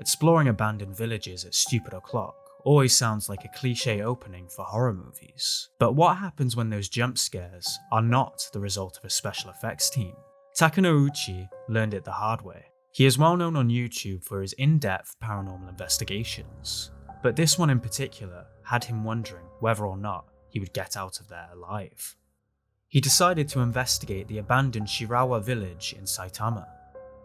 Exploring abandoned villages at stupid o'clock always sounds like a cliche opening for horror movies. But what happens when those jump scares are not the result of a special effects team? Takanouchi learned it the hard way. He is well known on YouTube for his in-depth paranormal investigations, but this one in particular had him wondering whether or not he would get out of there alive. He decided to investigate the abandoned Shirawa village in Saitama.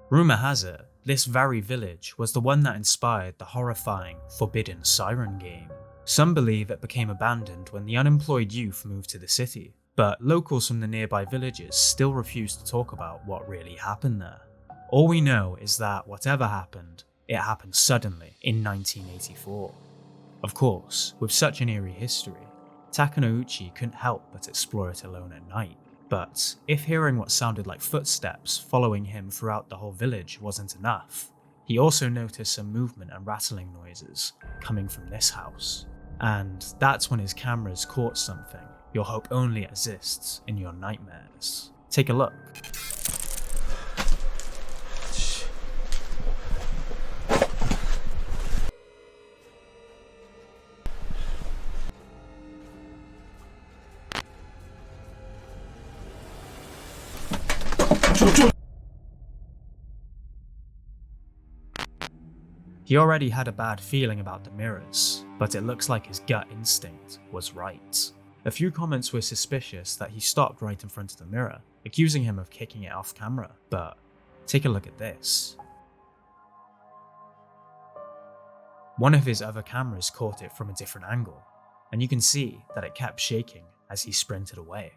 Rumor has it, this very village was the one that inspired the horrifying Forbidden Siren game. Some believe it became abandoned when the unemployed youth moved to the city, but locals from the nearby villages still refuse to talk about what really happened there. All we know is that whatever happened, it happened suddenly in 1984. Of course, with such an eerie history, Takanouchi couldn't help but explore it alone at night. But if hearing what sounded like footsteps following him throughout the whole village wasn't enough, he also noticed some movement and rattling noises coming from this house. And that's when his cameras caught something you'll hope only exists in your nightmares. Take a look. He already had a bad feeling about the mirrors, but it looks like his gut instinct was right. A few comments were suspicious that he stopped right in front of the mirror, accusing him of kicking it off camera, but take a look at this. One of his other cameras caught it from a different angle, and you can see that it kept shaking as he sprinted away.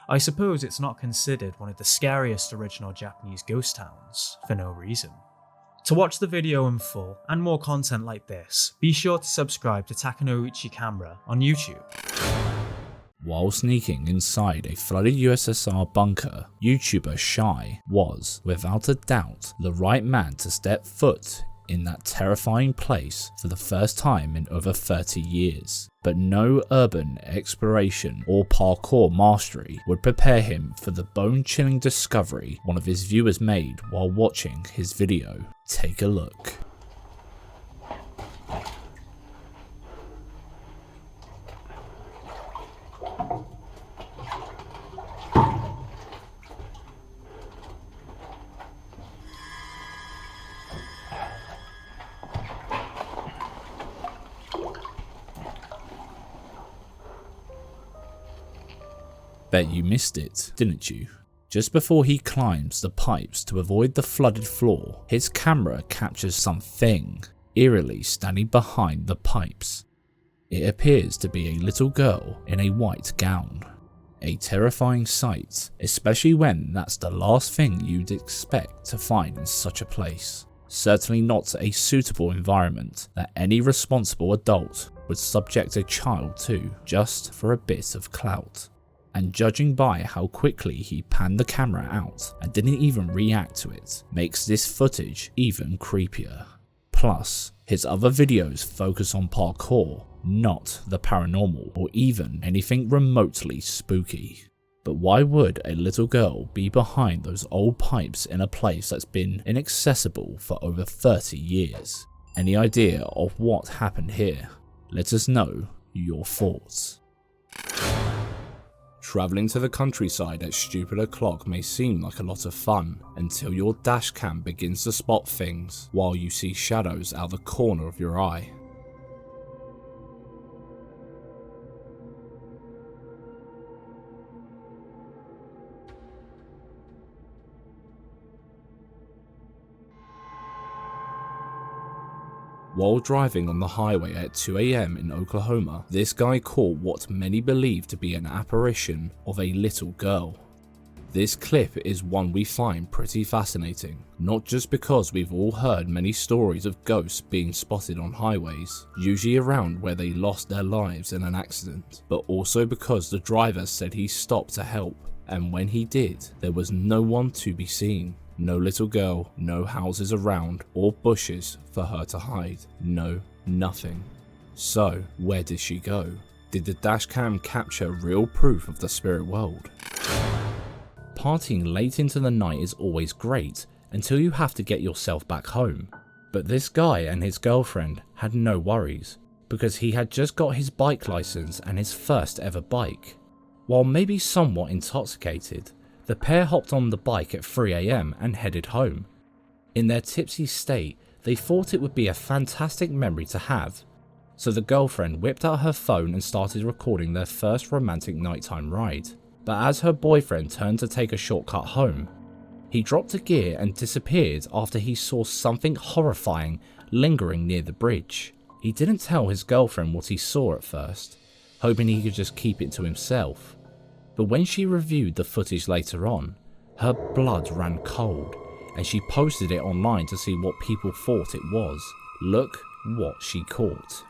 I suppose it's not considered one of the scariest original Japanese ghost towns for no reason. To watch the video in full and more content like this, be sure to subscribe to Takanouchi Camera on YouTube. While sneaking inside a flooded USSR bunker, YouTuber Shy was, without a doubt, the right man to step foot in that terrifying place for the first time in over 30 years. But no urban exploration or parkour mastery would prepare him for the bone-chilling discovery one of his viewers made while watching his video. Take a look. Bet you missed it, didn't you? Just before he climbs the pipes to avoid the flooded floor, his camera captures something eerily standing behind the pipes. It appears to be a little girl in a white gown. A terrifying sight, especially when that's the last thing you'd expect to find in such a place. Certainly not a suitable environment that any responsible adult would subject a child to just for a bit of clout. And judging by how quickly he panned the camera out and didn't even react to it, makes this footage even creepier. Plus, his other videos focus on parkour, not the paranormal or even anything remotely spooky. But why would a little girl be behind those old pipes in a place that's been inaccessible for over 30 years? Any idea of what happened here? Let us know your thoughts. Travelling to the countryside at stupid o'clock may seem like a lot of fun until your dashcam begins to spot things while you see shadows out the corner of your eye. While driving on the highway at 2 AM in Oklahoma, this guy caught what many believe to be an apparition of a little girl. This clip is one we find pretty fascinating, not just because we've all heard many stories of ghosts being spotted on highways, usually around where they lost their lives in an accident, but also because the driver said he stopped to help, and when he did, there was no one to be seen. No little girl, no houses around, or bushes for her to hide. No, nothing. So, where did she go? Did the dashcam capture real proof of the spirit world? Partying late into the night is always great, until you have to get yourself back home. But this guy and his girlfriend had no worries, because he had just got his bike license and his first ever bike. While maybe somewhat intoxicated, the pair hopped on the bike at 3 AM and headed home. In their tipsy state, they thought it would be a fantastic memory to have, so the girlfriend whipped out her phone and started recording their first romantic nighttime ride. But as her boyfriend turned to take a shortcut home, he dropped a gear and disappeared after he saw something horrifying lingering near the bridge. He didn't tell his girlfriend what he saw at first, hoping he could just keep it to himself. But when she reviewed the footage later on, her blood ran cold, and she posted it online to see what people thought it was. Look what she caught.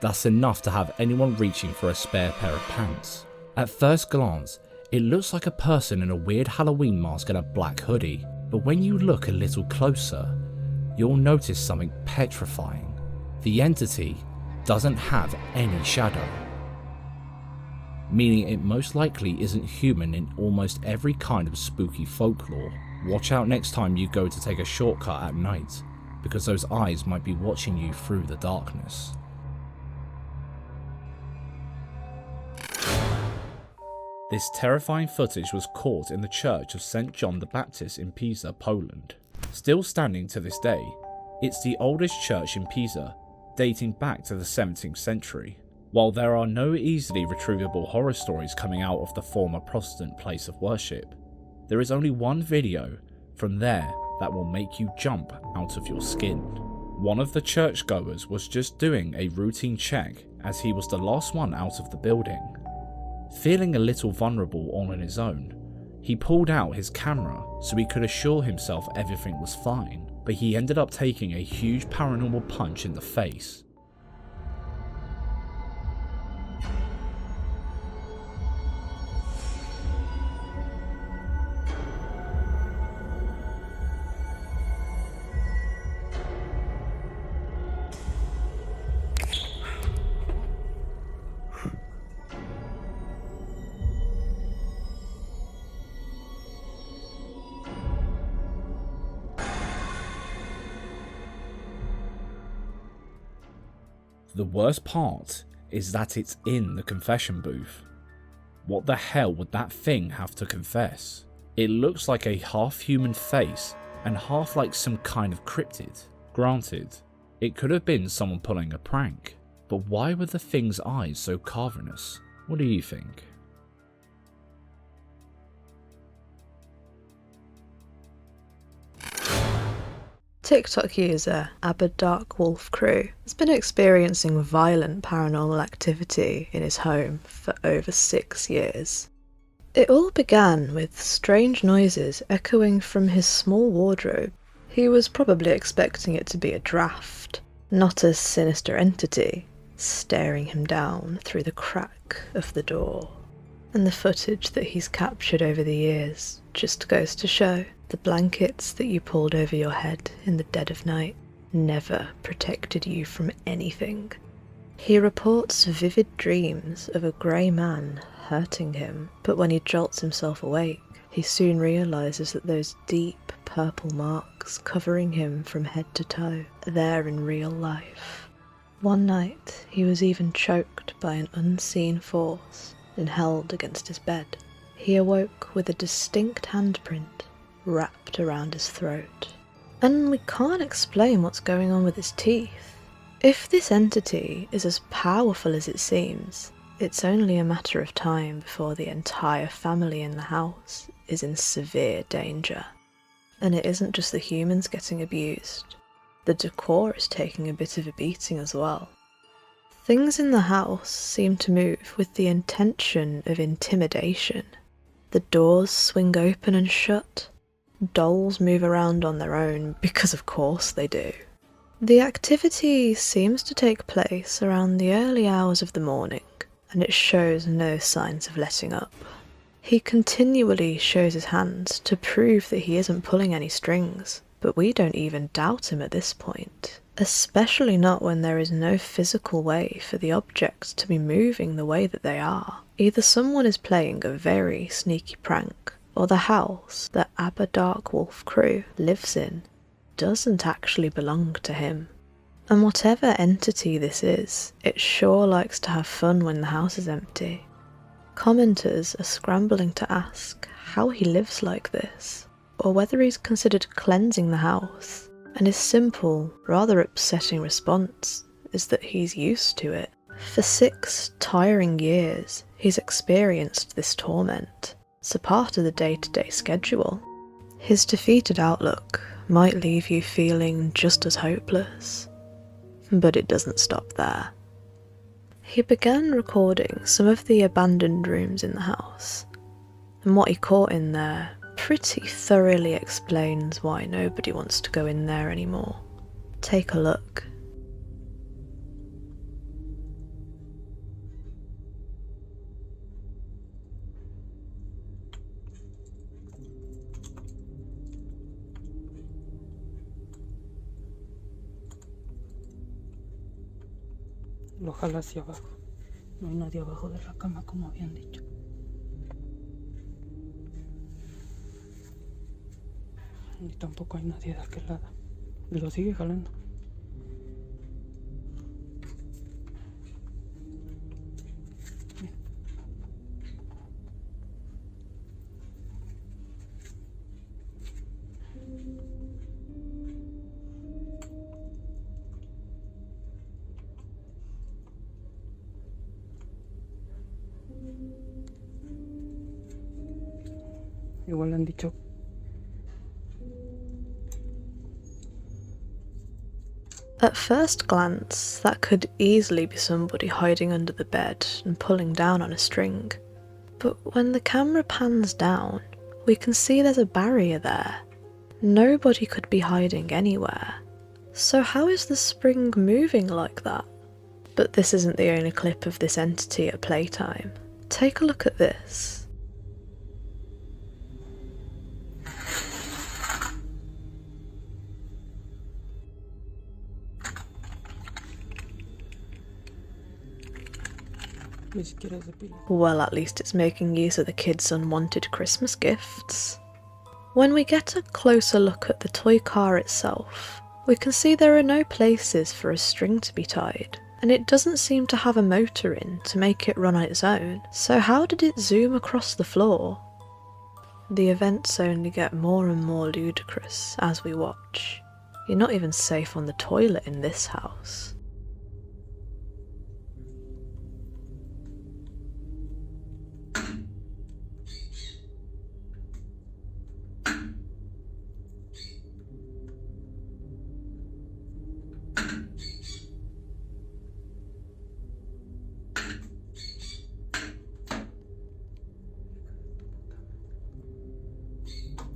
That's enough to have anyone reaching for a spare pair of pants. At first glance, it looks like a person in a weird Halloween mask and a black hoodie, but when you look a little closer, you'll notice something petrifying. The entity doesn't have any shadow, meaning it most likely isn't human in almost every kind of spooky folklore. Watch out next time you go to take a shortcut at night, because those eyes might be watching you through the darkness. This terrifying footage was caught in the Church of St. John the Baptist in Pisa, Poland. Still standing to this day, it's the oldest church in Pisa, dating back to the 17th century. While there are no easily retrievable horror stories coming out of the former Protestant place of worship, there is only one video from there that will make you jump out of your skin. One of the churchgoers was just doing a routine check as he was the last one out of the building. Feeling a little vulnerable all on his own, he pulled out his camera so he could assure himself everything was fine, but he ended up taking a huge paranormal punch in the face. The worst part is that it's in the confession booth. What the hell would that thing have to confess? It looks like a half-human face and half like some kind of cryptid. Granted, it could have been someone pulling a prank, but why were the thing's eyes so cavernous? What do you think? TikTok user AbbaDarkWolfCrew has been experiencing violent paranormal activity in his home for over 6 years. It all began with strange noises echoing from his small wardrobe. He was probably expecting it to be a draft, not a sinister entity staring him down through the crack of the door. And the footage that he's captured over the years just goes to show the blankets that you pulled over your head in the dead of night never protected you from anything. He reports vivid dreams of a grey man hurting him, but when he jolts himself awake, he soon realises that those deep purple marks covering him from head to toe are there in real life. One night, he was even choked by an unseen force and held against his bed. He awoke with a distinct handprint wrapped around his throat. And we can't explain what's going on with his teeth. If this entity is as powerful as it seems, it's only a matter of time before the entire family in the house is in severe danger. And it isn't just the humans getting abused. The decor is taking a bit of a beating as well. Things in the house seem to move with the intention of intimidation. The doors swing open and shut. Dolls move around on their own, because of course they do. The activity seems to take place around the early hours of the morning, and it shows no signs of letting up. He continually shows his hands to prove that he isn't pulling any strings, but we don't even doubt him at this point. Especially not when there is no physical way for the objects to be moving the way that they are. Either someone is playing a very sneaky prank, or the house that Abba Dark Wolf Crew lives in doesn't actually belong to him. And whatever entity this is, it sure likes to have fun when the house is empty. Commenters are scrambling to ask how he lives like this, or whether he's considered cleansing the house, and his simple, rather upsetting response is that he's used to it. For 6 tiring years, he's experienced this torment. It's a part of the day-to-day schedule. His defeated outlook might leave you feeling just as hopeless, but it doesn't stop there. He began recording some of the abandoned rooms in the house, and what he caught in there pretty thoroughly explains why nobody wants to go in there anymore. Take a look. Lo jala hacia abajo. No hay nadie abajo de la cama, como habían dicho. Ni tampoco hay nadie de aquel lado. Y lo sigue jalando. Igual han dicho. At first glance, that could easily be somebody hiding under the bed and pulling down on a string. But when the camera pans down, we can see there's a barrier there. Nobody could be hiding anywhere. So how is the spring moving like that? But this isn't the only clip of this entity at playtime. Take a look at this. Ni siquiera es de pila. Well, at least it's making use of the kids' unwanted Christmas gifts. When we get a closer look at the toy car itself, we can see there are no places for a string to be tied, and it doesn't seem to have a motor in to make it run on its own. So how did it zoom across the floor? The events only get more and more ludicrous as we watch. You're not even safe on the toilet in this house.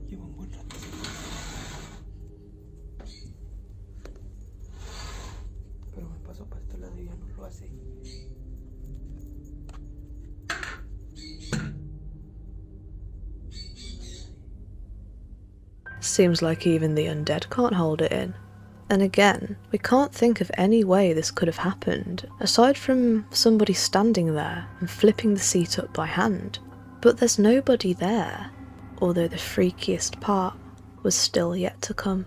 Lleva un buen rato. Pero me pasó para este lado y ya no lo hace. Seems like even the undead can't hold it in. And again, we can't think of any way this could have happened, aside from somebody standing there and flipping the seat up by hand. But there's nobody there, although the freakiest part was still yet to come.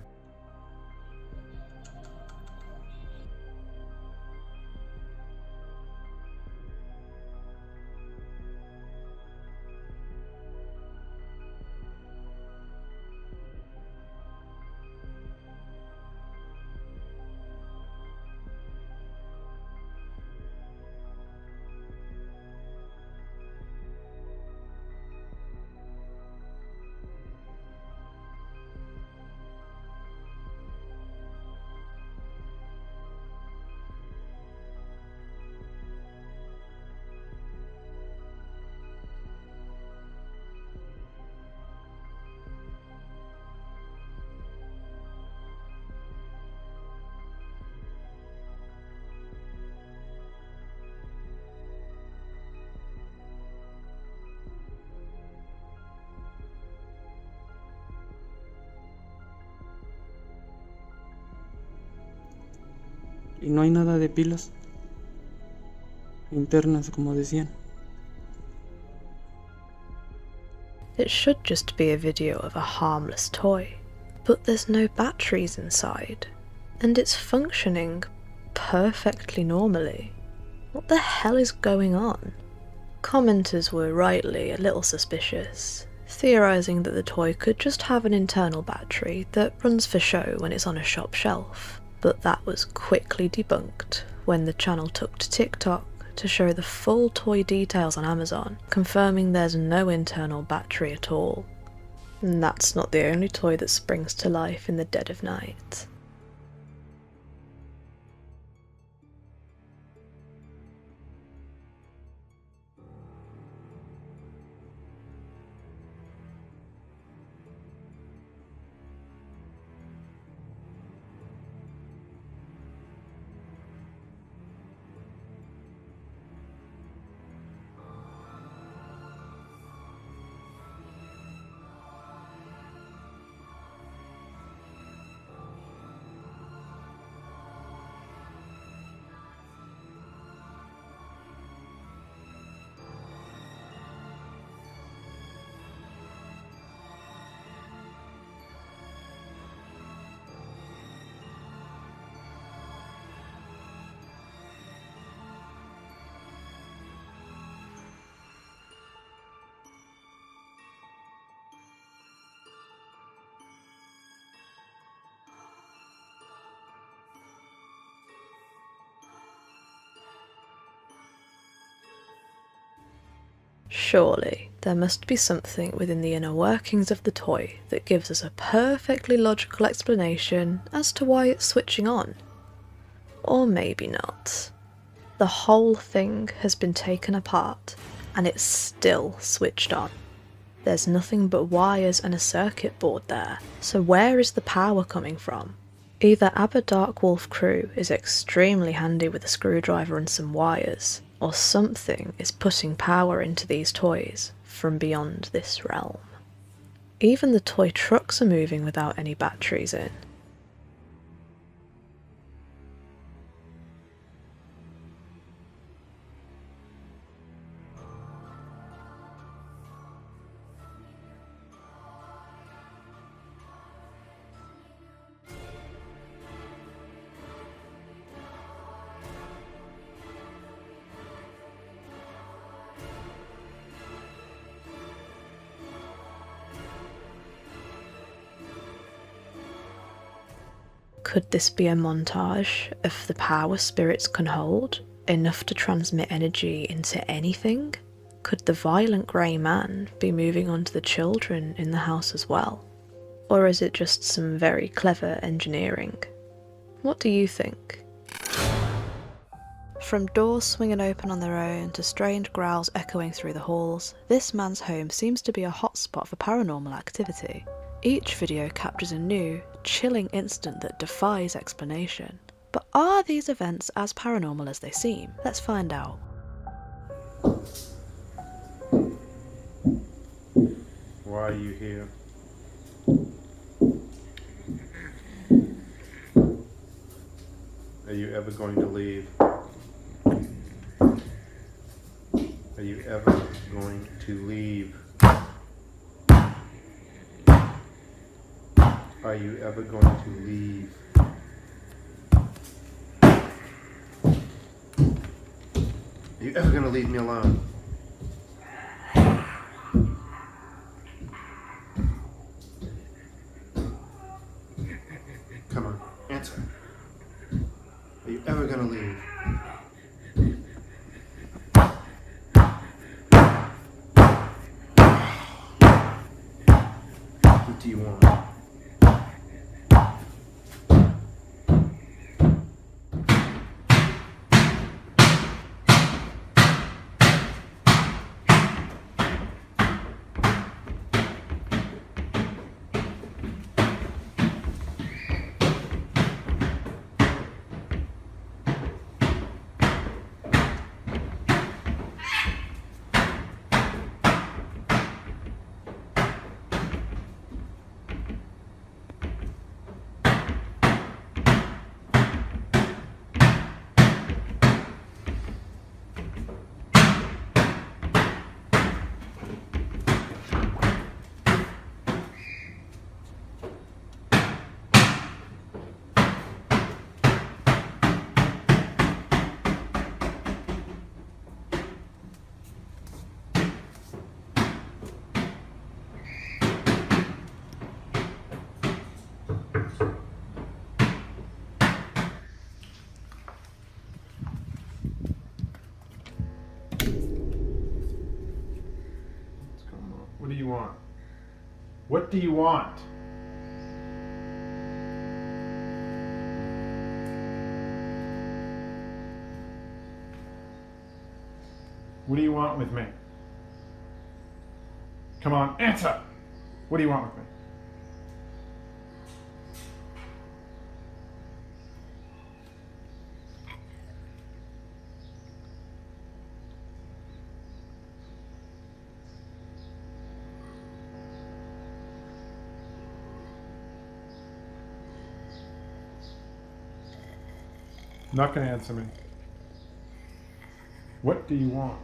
Y no hay nada de pilas internas, como decían. It should just be a video of a harmless toy, but there's no batteries inside, and it's functioning perfectly normally. What the hell is going on? Commenters were rightly a little suspicious, theorising that the toy could just have an internal battery that runs for show when it's on a shop shelf, but that was quickly debunked when the channel took to TikTok to show the full toy details on Amazon, confirming there's no internal battery at all. And that's not the only toy that springs to life in the dead of night. Surely, there must be something within the inner workings of the toy that gives us a perfectly logical explanation as to why it's switching on. Or maybe not. The whole thing has been taken apart, and it's still switched on. There's nothing but wires and a circuit board there, so where is the power coming from? Either Abba Dark Wolf crew is extremely handy with a screwdriver and some wires, or something is putting power into these toys from beyond this realm. Even the toy trucks are moving without any batteries in. Could this be a montage of the power spirits can hold, enough to transmit energy into anything? Could the violent grey man be moving onto the children in the house as well? Or is it just some very clever engineering? What do you think? From doors swinging open on their own to strange growls echoing through the halls, this man's home seems to be a hotspot for paranormal activity. Each video captures a new, chilling incident that defies explanation. But are these events as paranormal as they seem? Let's find out. Why are you here? Are you ever going to leave? Are you ever going to leave? Are you ever going to leave? Are you ever going to leave me alone? Come on, answer. Are you ever going to leave? What do you want? do you want? What do you want with me? Come on, answer! What do you want with me? Not gonna answer me. What do you want?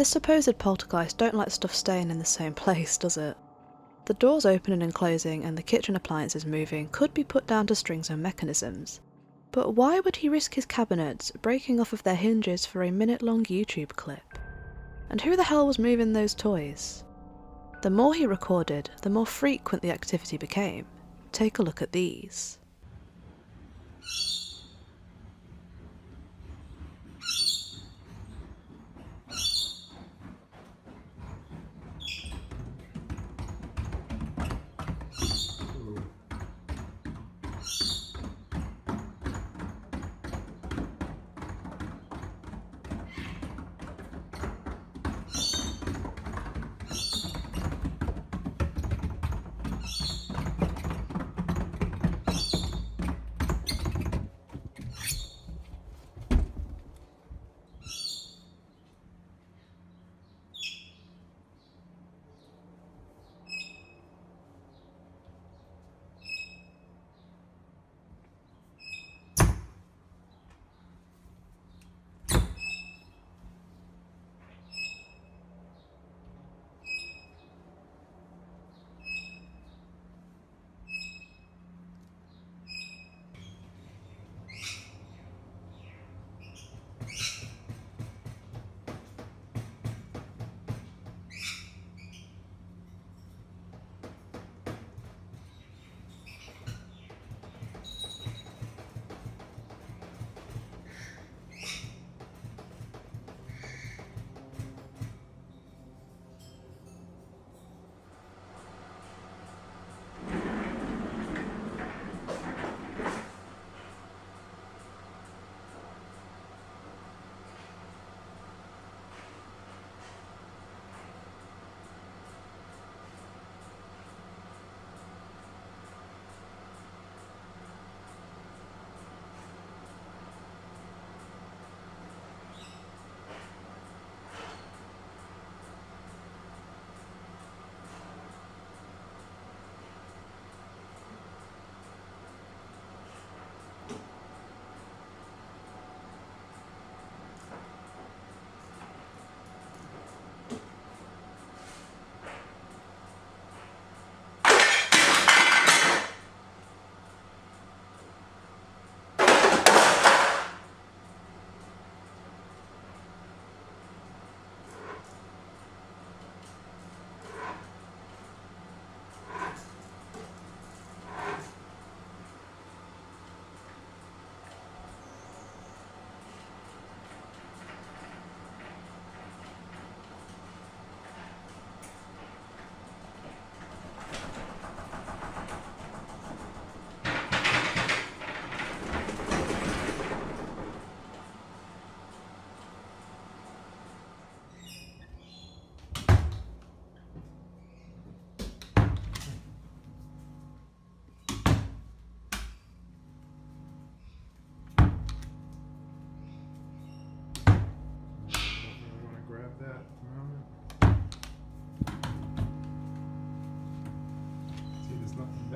This supposed poltergeist don't like stuff staying in the same place, does it? The doors opening and closing and the kitchen appliances moving could be put down to strings and mechanisms. But why would he risk his cabinets breaking off of their hinges for a minute-long YouTube clip? And who the hell was moving those toys? The more he recorded, the more frequent the activity became. Take a look at these.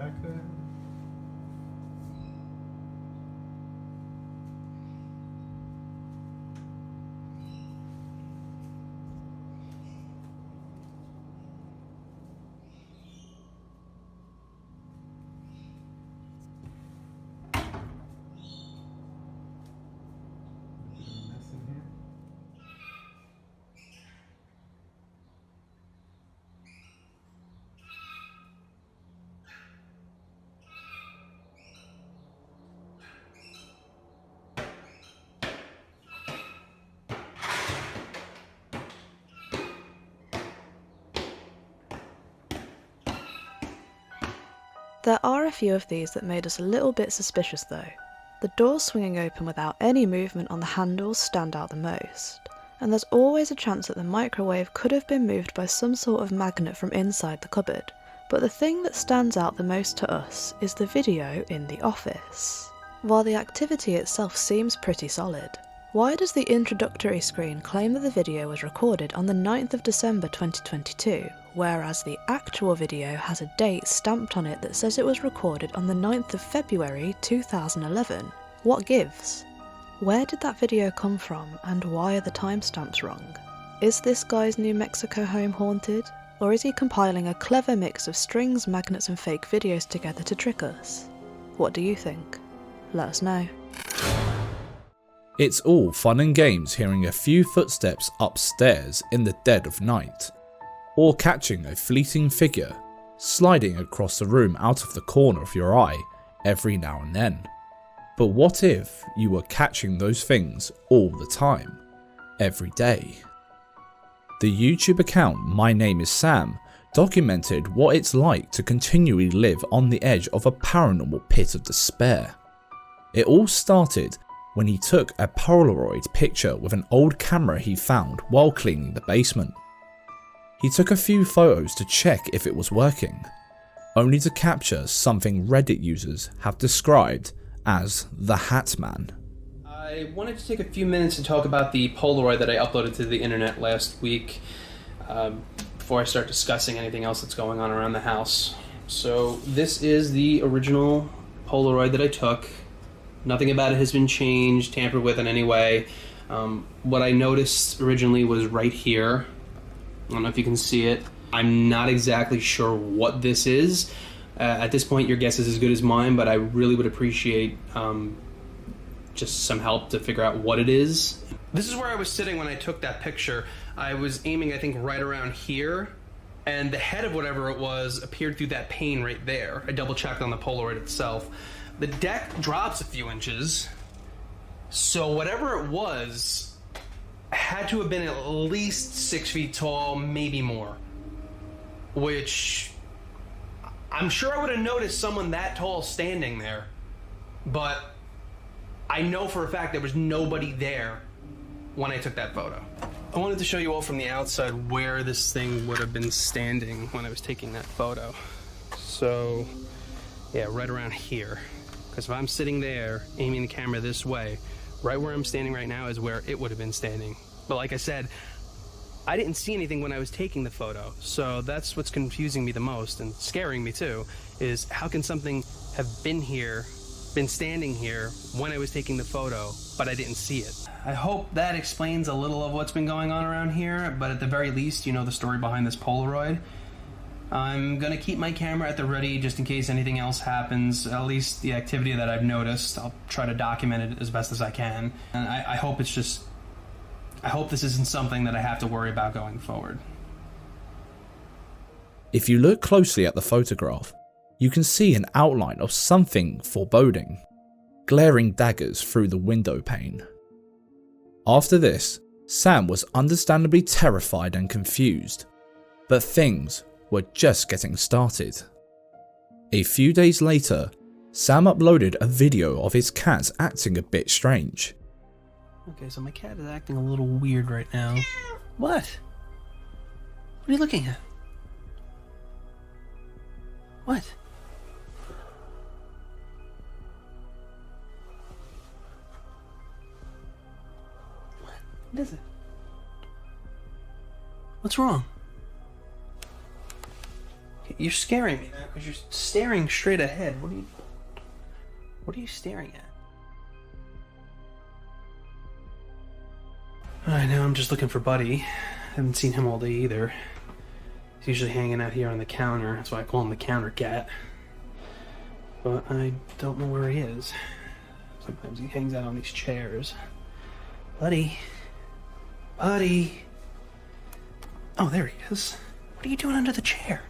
back there. Mess in here. There are a few of these that made us a little bit suspicious though. The doors swinging open without any movement on the handles stand out the most, and there's always a chance that the microwave could have been moved by some sort of magnet from inside the cupboard. But the thing that stands out the most to us is the video in the office. While the activity itself seems pretty solid, why does the introductory screen claim that the video was recorded on the 9th of December 2022, whereas the actual video has a date stamped on it that says it was recorded on the 9th of February 2011? What gives? Where did that video come from, and why are the timestamps wrong? Is this guy's New Mexico home haunted? Or is he compiling a clever mix of strings, magnets and fake videos together to trick us? What do you think? Let us know. It's all fun and games hearing a few footsteps upstairs in the dead of night, or catching a fleeting figure sliding across the room out of the corner of your eye every now and then. But what if you were catching those things all the time, every day? The YouTube account My Name is Sam documented what it's like to continually live on the edge of a paranormal pit of despair. It all started when he took a Polaroid picture with an old camera he found while cleaning the basement. He took a few photos to check if it was working, only to capture something Reddit users have described as the Hat Man. I wanted to take a few minutes to talk about the Polaroid that I uploaded to the internet last week before I start discussing anything else that's going on around the house. So this is the original Polaroid that I took. Nothing about it has been changed, tampered with in any way. What I noticed originally was right here. I don't know if you can see it. I'm not exactly sure what this is. At this point, your guess is as good as mine, but I really would appreciate just some help to figure out what it is. This is where I was sitting when I took that picture. I was aiming, I think, right around here, and the head of whatever it was appeared through that pane right there. I double-checked on the Polaroid itself. The deck drops a few inches, so whatever it was had to have been at least 6 feet tall, maybe more. Which, I'm sure I would have noticed someone that tall standing there, but I know for a fact there was nobody there when I took that photo. I wanted to show you all from the outside where this thing would have been standing when I was taking that photo. So, yeah, right around here. Because if I'm sitting there, aiming the camera this way, right where I'm standing right now is where it would have been standing. But like I said, I didn't see anything when I was taking the photo, so that's what's confusing me the most, and scaring me too, is how can something have been here, been standing here when I was taking the photo, but I didn't see it. I hope that explains a little of what's been going on around here, but at the very least, you know the story behind this Polaroid. I'm gonna keep my camera at the ready just in case anything else happens, at least the activity that I've noticed. I'll try to document it as best as I can. And I hope it's just, I hope this isn't something that I have to worry about going forward. If you look closely at the photograph, you can see an outline of something foreboding, glaring daggers through the window pane. After this, Sam was understandably terrified and confused, but things were just getting started. A few days later, Sam uploaded a video of his cat acting a bit strange. Okay, so my cat is acting a little weird right now. What? What are you looking at? What? What is it? What's wrong? You're scaring me, man, because you're staring straight ahead. What are you staring at? Alright, now I'm just looking for Buddy. Haven't seen him all day either. He's usually hanging out here on the counter. That's why I call him the counter cat. But I don't know where he is. Sometimes he hangs out on these chairs. Buddy. Buddy. Oh, there he is. What are you doing under the chair?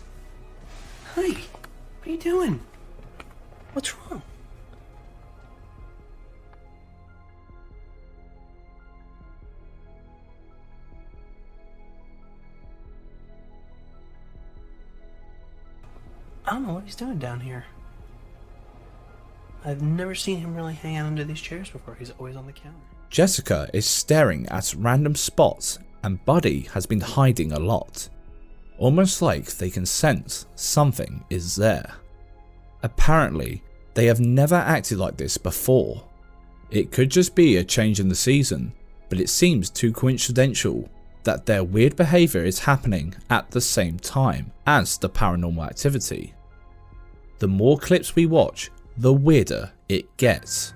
Hi. What are you doing? What's wrong? I don't know what he's doing down here. I've never seen him really hang out under these chairs before. He's always on the counter. Jessica is staring at random spots and Buddy has been hiding a lot. Almost like they can sense something is there. Apparently, they have never acted like this before. It could just be a change in the season, but it seems too coincidental that their weird behaviour is happening at the same time as the paranormal activity. The more clips we watch, the weirder it gets.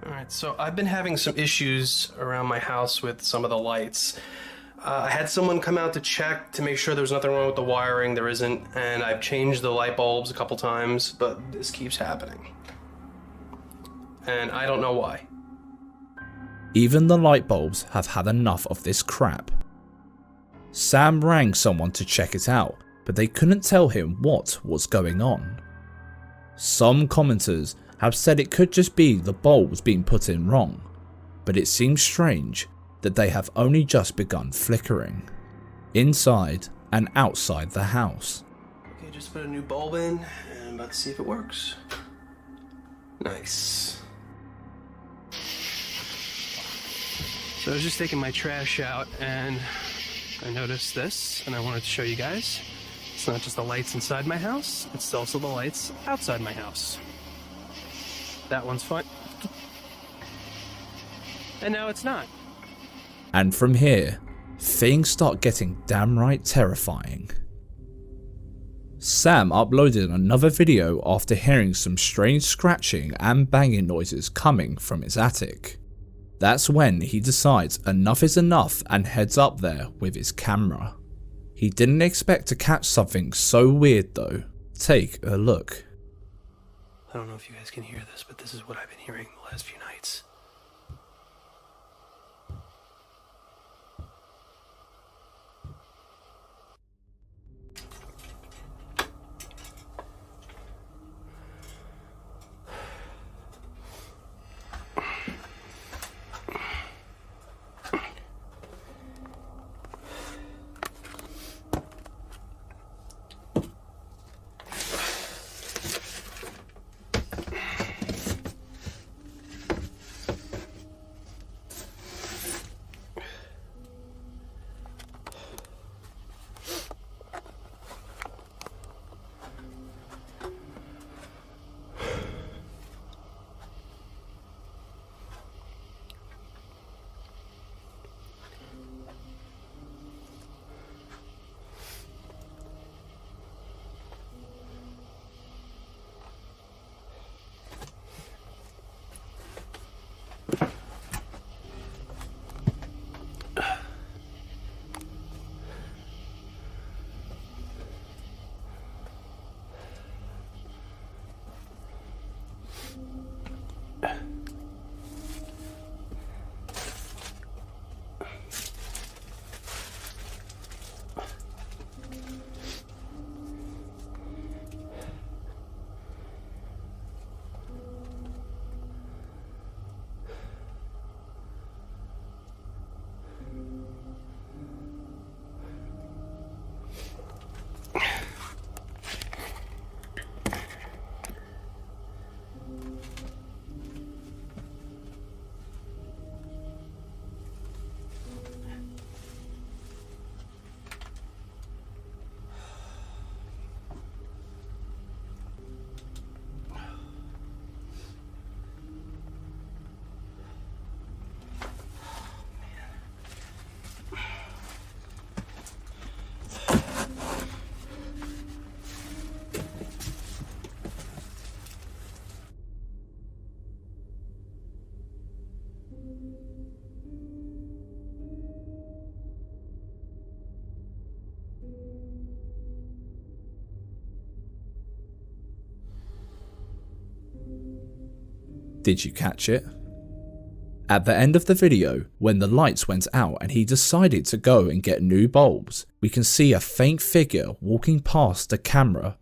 Alright, so I've been having some issues around my house with some of the lights. I had someone come out to check to make sure there was nothing wrong with the wiring. There isn't, and I've changed the light bulbs a couple times, but this keeps happening. And I don't know why. Even the light bulbs have had enough of this crap. Sam rang someone to check it out, but they couldn't tell him what was going on. Some commenters have said it could just be the bulbs being put in wrong, but it seems strange that they have only just begun flickering, inside and outside the house. Okay, just put a new bulb in, and I'm about to see if it works. Nice. So I was just taking my trash out, and I noticed this, and I wanted to show you guys. It's not just the lights inside my house, it's also the lights outside my house. That one's fine. And now it's not. And from here, things start getting damn right terrifying. Sam uploaded another video after hearing some strange scratching and banging noises coming from his attic. That's when he decides enough is enough and heads up there with his camera. He didn't expect to catch something so weird though. Take a look. I don't know if you guys can hear this, but this is what I've been hearing the last few nights. Did you catch it? At the end of the video, when the lights went out and he decided to go and get new bulbs, we can see a faint figure walking past the camera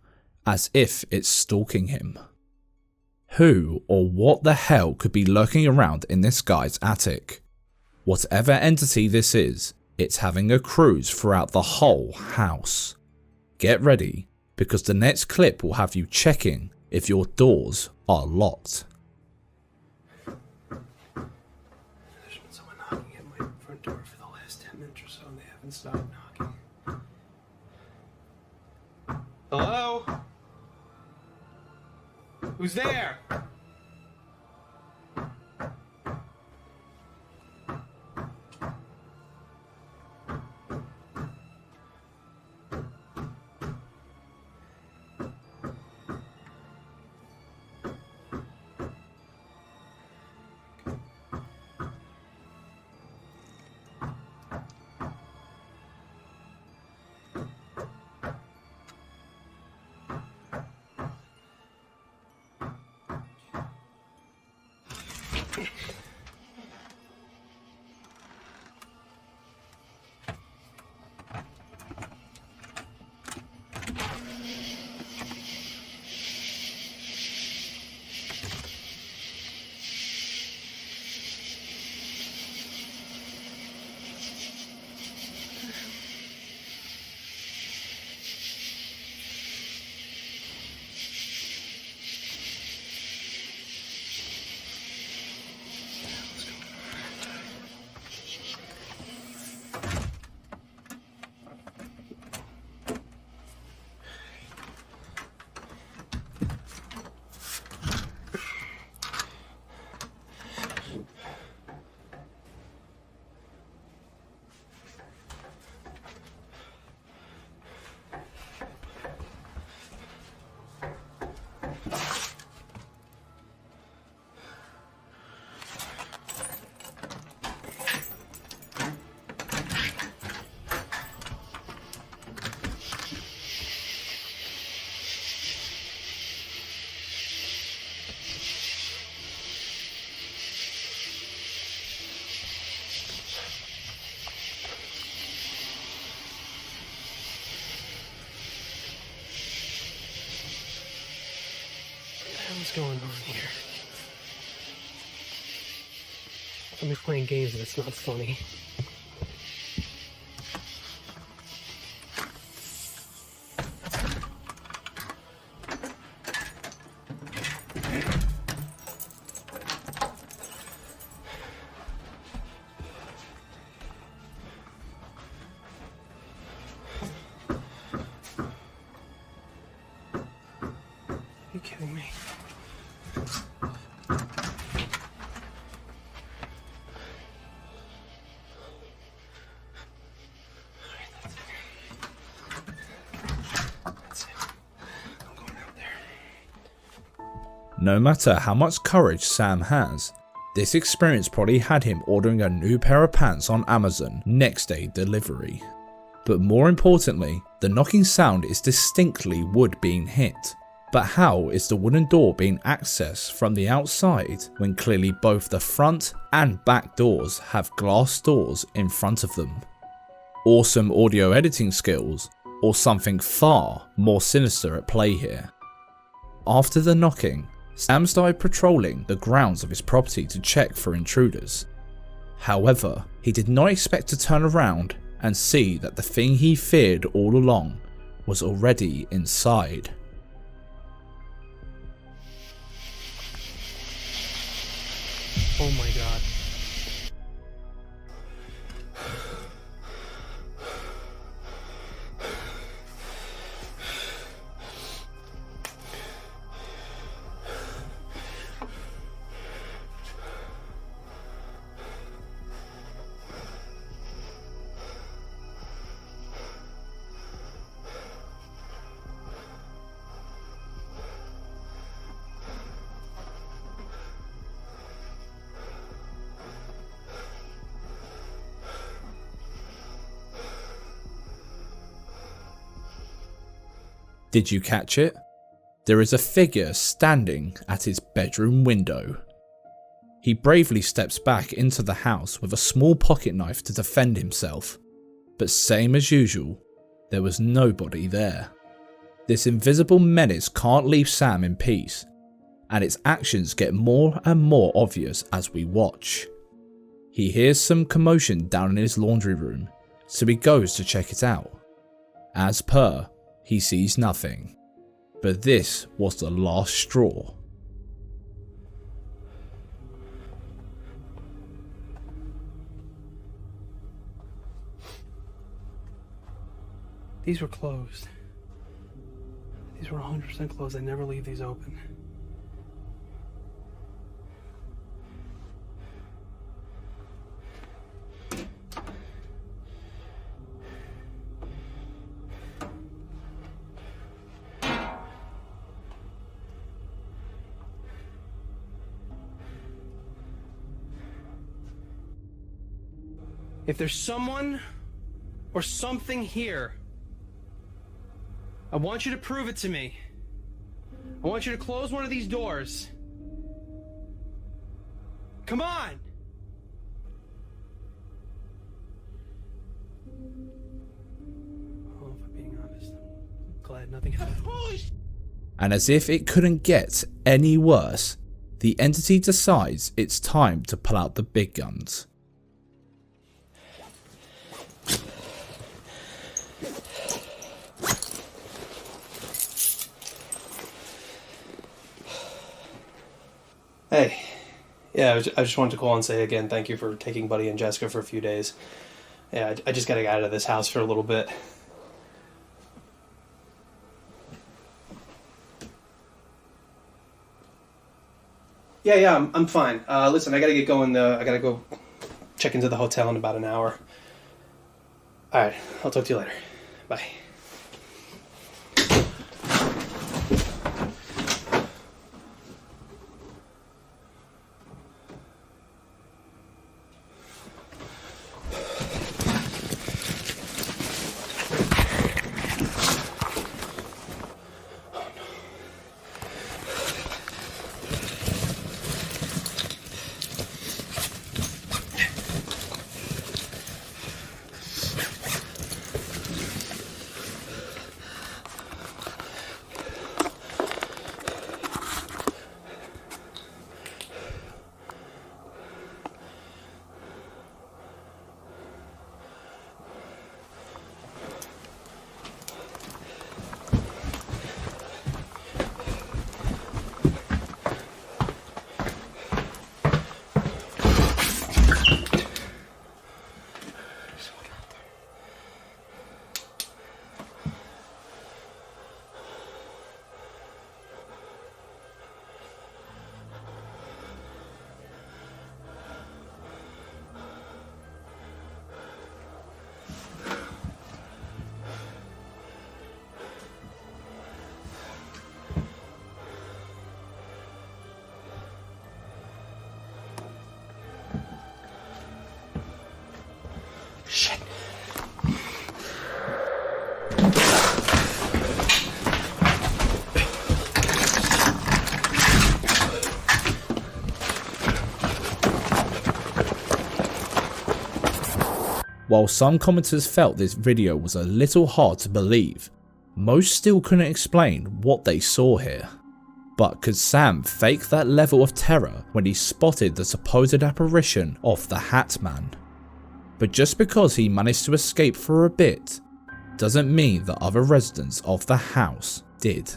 as if it's stalking him. Who or what the hell could be lurking around in this guy's attic? Whatever entity this is, it's having a cruise throughout the whole house. Get ready, because the next clip will have you checking if your doors are locked. There's been someone knocking at my front door for the last 10 minutes or so, and they haven't stopped knocking. Hello? Who's there? What's going on here? Somebody's playing games and it's not funny. Are you kidding me? No matter how much courage Sam has, this experience probably had him ordering a new pair of pants on Amazon next day delivery. But more importantly, the knocking sound is distinctly wood being hit. But how is the wooden door being accessed from the outside when clearly both the front and back doors have glass doors in front of them? Awesome audio editing skills, or something far more sinister at play here? After the knocking, Sam started patrolling the grounds of his property to check for intruders. However, he did not expect to turn around and see that the thing he feared all along was already inside. Oh my god. Did you catch it? There is a figure standing at his bedroom window. He bravely steps back into the house with a small pocket knife to defend himself, but same as usual, there was nobody there. This invisible menace can't leave Sam in peace, and its actions get more and more obvious as we watch. He hears some commotion down in his laundry room, so he goes to check it out. As per, he sees nothing, but this was the last straw. These were closed. These were 100% closed. I never leave these open. If there's someone or something here, I want you to prove it to me. I want you to close one of these doors. Come on! Oh, if I'm being honest, I'm glad nothing happened. Holy sh! And as if it couldn't get any worse, the entity decides it's time to pull out the big guns. Hey, yeah, I just wanted to call and say again, thank you for taking Buddy and Jessica for a few days. Yeah, I just gotta get out of this house for a little bit. Yeah, I'm fine. Listen, I gotta get going. I gotta go check into the hotel in about an hour. All right, I'll talk to you later. Bye. Shit. While some commenters felt this video was a little hard to believe, most still couldn't explain what they saw here. But could Sam fake that level of terror when he spotted the supposed apparition of the Hat Man? But just because he managed to escape for a bit, doesn't mean that other residents of the house did.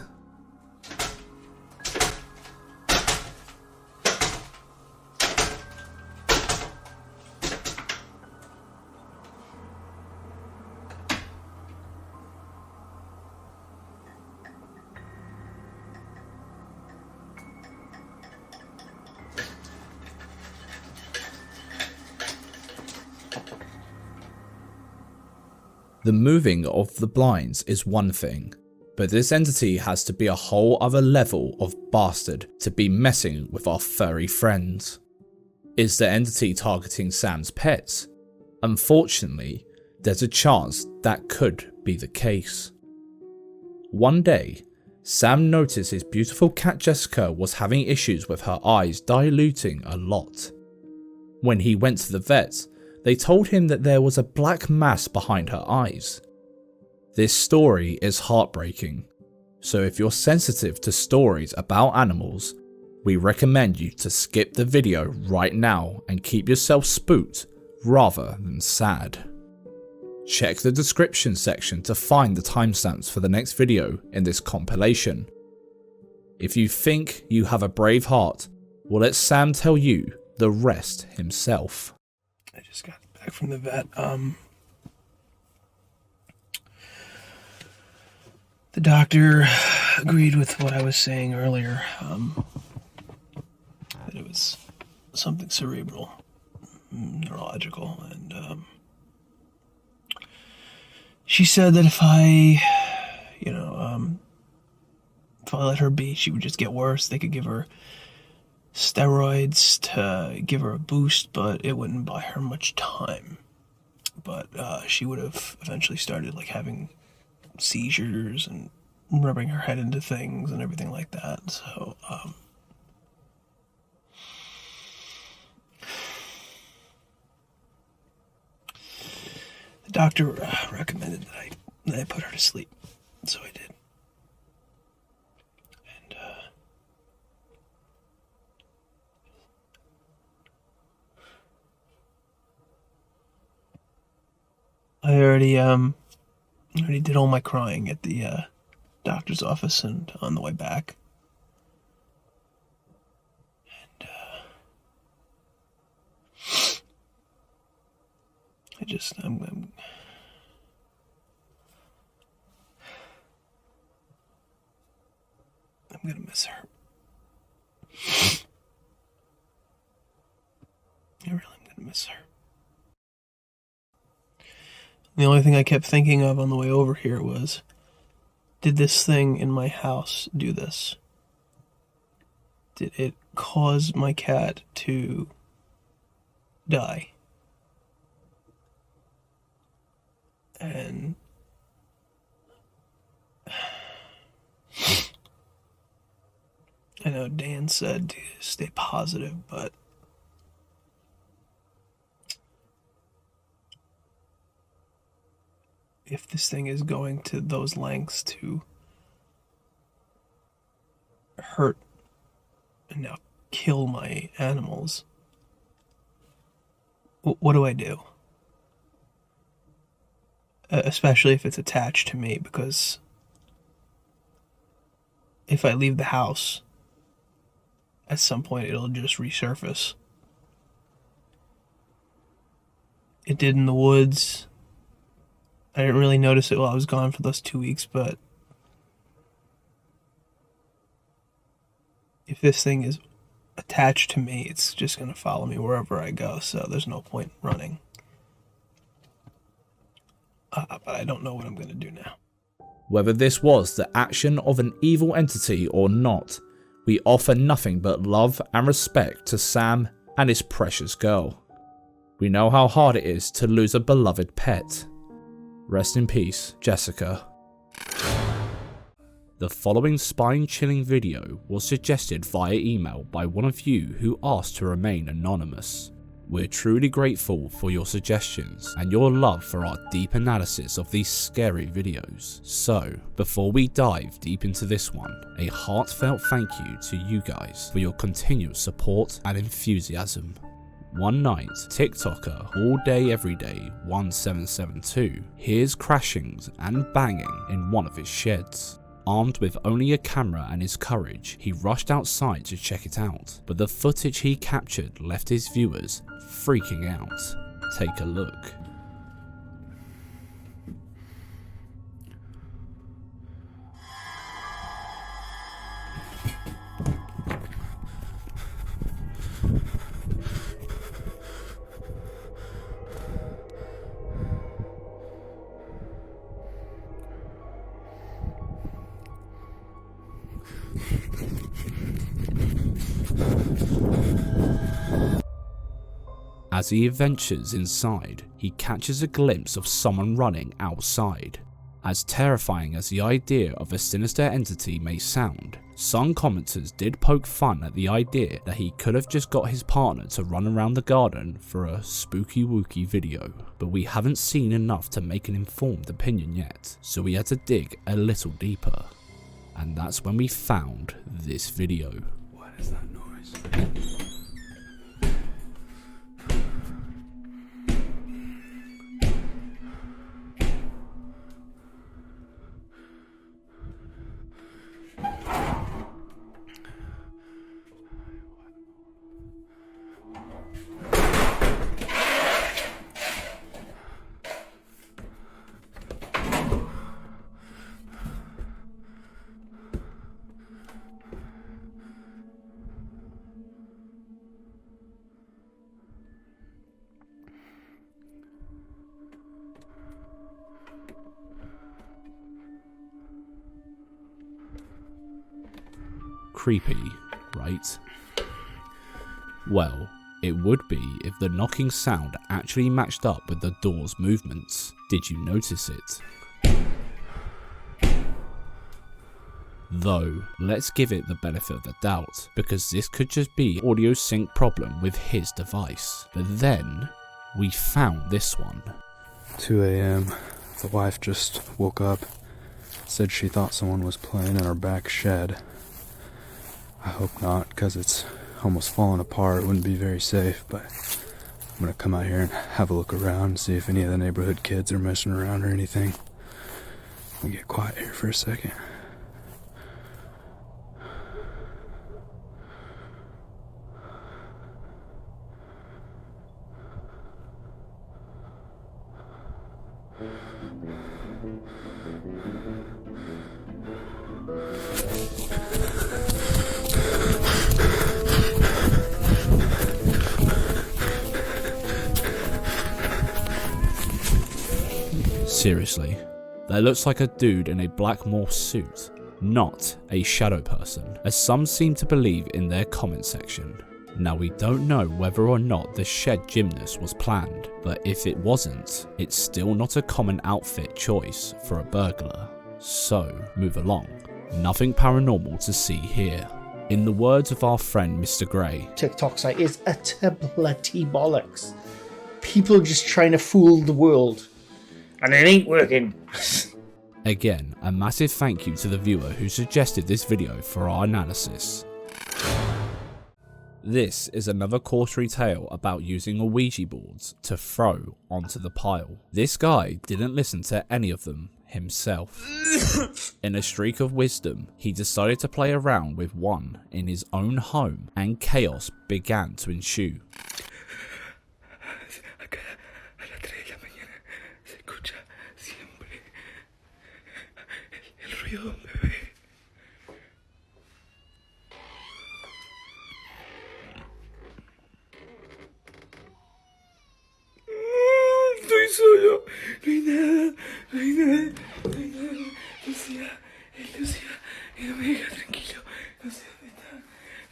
The moving of the blinds is one thing, but this entity has to be a whole other level of bastard to be messing with our furry friends. Is the entity targeting Sam's pets? Unfortunately, there's a chance that could be the case. One day, Sam noticed his beautiful cat Jessica was having issues with her eyes diluting a lot. When he went to the vet, they told him that there was a black mass behind her eyes. This story is heartbreaking, so if you're sensitive to stories about animals, we recommend you to skip the video right now and keep yourself spooked rather than sad. Check the description section to find the timestamps for the next video in this compilation. If you think you have a brave heart, we'll let Sam tell you the rest himself. I just got back from the vet. The doctor agreed with what I was saying earlier, that it was something cerebral, neurological, and she said that if I let her be, she would just get worse. They could give her steroids to give her a boost, but it wouldn't buy her much time. But she would have eventually started having seizures and rubbing her head into things and everything like that. So the doctor recommended that I put her to sleep, so I did. And I already did all my crying at the doctor's office and on the way back. And I'm gonna miss her. I really am gonna miss her. The only thing I kept thinking of on the way over here was, did this thing in my house do this? Did it cause my cat to die? And I know Dan said to stay positive, but if this thing is going to those lengths to hurt and now kill my animals, what do I do? Especially if it's attached to me, because if I leave the house, at some point it'll just resurface. It did in the woods. I didn't really notice it while I was gone for those 2 weeks, but if this thing is attached to me, it's just going to follow me wherever I go, so there's no point running. But I don't know what I'm going to do now. Whether this was the action of an evil entity or not, we offer nothing but love and respect to Sam and his precious girl. We know how hard it is to lose a beloved pet. Rest in peace, Jessica. The following spine-chilling video was suggested via email by one of you who asked to remain anonymous. We're truly grateful for your suggestions and your love for our deep analysis of these scary videos. So, before we dive deep into this one, a heartfelt thank you to you guys for your continuous support and enthusiasm. One night, TikToker all day everyday 1772 hears crashings and banging in one of his sheds. Armed with only a camera and his courage, he rushed outside to check it out, but the footage he captured left his viewers freaking out. Take a look. As he ventures inside, he catches a glimpse of someone running outside. As terrifying as the idea of a sinister entity may sound, some commenters did poke fun at the idea that he could have just got his partner to run around the garden for a spooky wooky video, but we haven't seen enough to make an informed opinion yet, so we had to dig a little deeper. And that's when we found this video. What is that noise? Creepy, right? Well, it would be if the knocking sound actually matched up with the door's movements. Did you notice it? Though, let's give it the benefit of the doubt, because this could just be an audio sync problem with his device. But then, we found this one. 2 a.m. The wife just woke up, said she thought someone was playing in our back shed. I hope not, because it's almost falling apart. It wouldn't be very safe, but I'm going to come out here and have a look around and see if any of the neighborhood kids are messing around or anything. We'll get quiet here for a second. Seriously, that looks like a dude in a black morph suit, not a shadow person, as some seem to believe in their comment section. Now we don't know whether or not the shed gymnast was planned, but if it wasn't, it's still not a common outfit choice for a burglar. So, move along. Nothing paranormal to see here. In the words of our friend Mr. Gray, TikTok site is a bloody bollocks. People just trying to fool the world. And it ain't working. Again, a massive thank you to the viewer who suggested this video for our analysis. This is another cautionary tale about using a Ouija boards to throw onto the pile. This guy didn't listen to any of them himself. In a streak of wisdom, he decided to play around with one in his own home and chaos began to ensue. Estoy solo, no hay nada, no hay nada, no hay nada. Lucía, y no me deja tranquilo. No sé dónde está,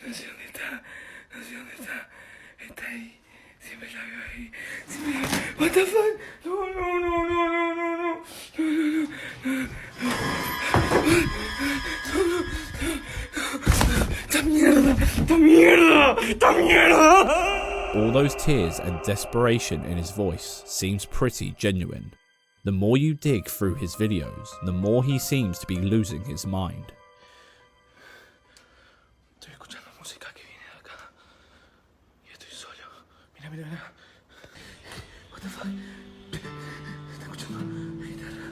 no sé dónde está, no sé dónde está. Está ahí, siempre la veo ahí. Siempre la veo. What the fuck? No, no, no, no, no, no, no, no, no, ¡Esta mierda! ¡Esta mierda! ¡Esta mierda! All those tears and desperation in his voice seems pretty genuine. The more you dig through his videos, the more he seems to be losing his mind. Estoy escuchando música que viene de acá. Y estoy solo. Mira, mira, mira. What the fuck? Estoy escuchando la guitarra.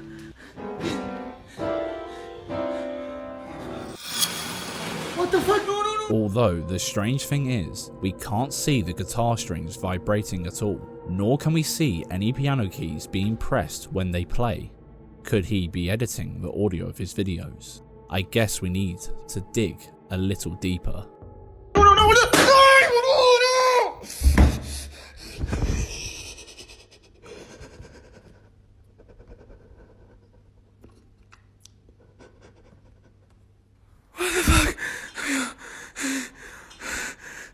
What the fuck? No, no, no. Although the strange thing is, we can't see the guitar strings vibrating at all, nor can we see any piano keys being pressed when they play. Could he be editing the audio of his videos? I guess we need to dig a little deeper. No, no, no, no, no, no. What the fuck?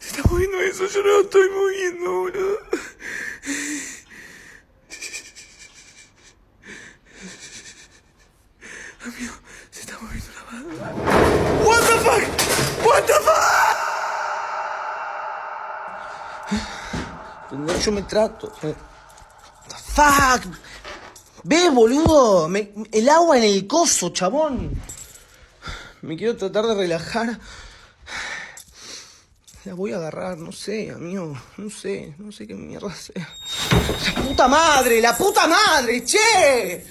Se está moviendo eso, yo no lo estoy moviendo, boludo. mío, se está moviendo la banda. What the fuck? What the fuck? Yo me trato. The fuck. Ve, boludo. El agua en el coso, chabón. Me quiero tratar de relajar. La voy a agarrar, no sé, amigo. No sé qué mierda sea. ¡La puta madre, che!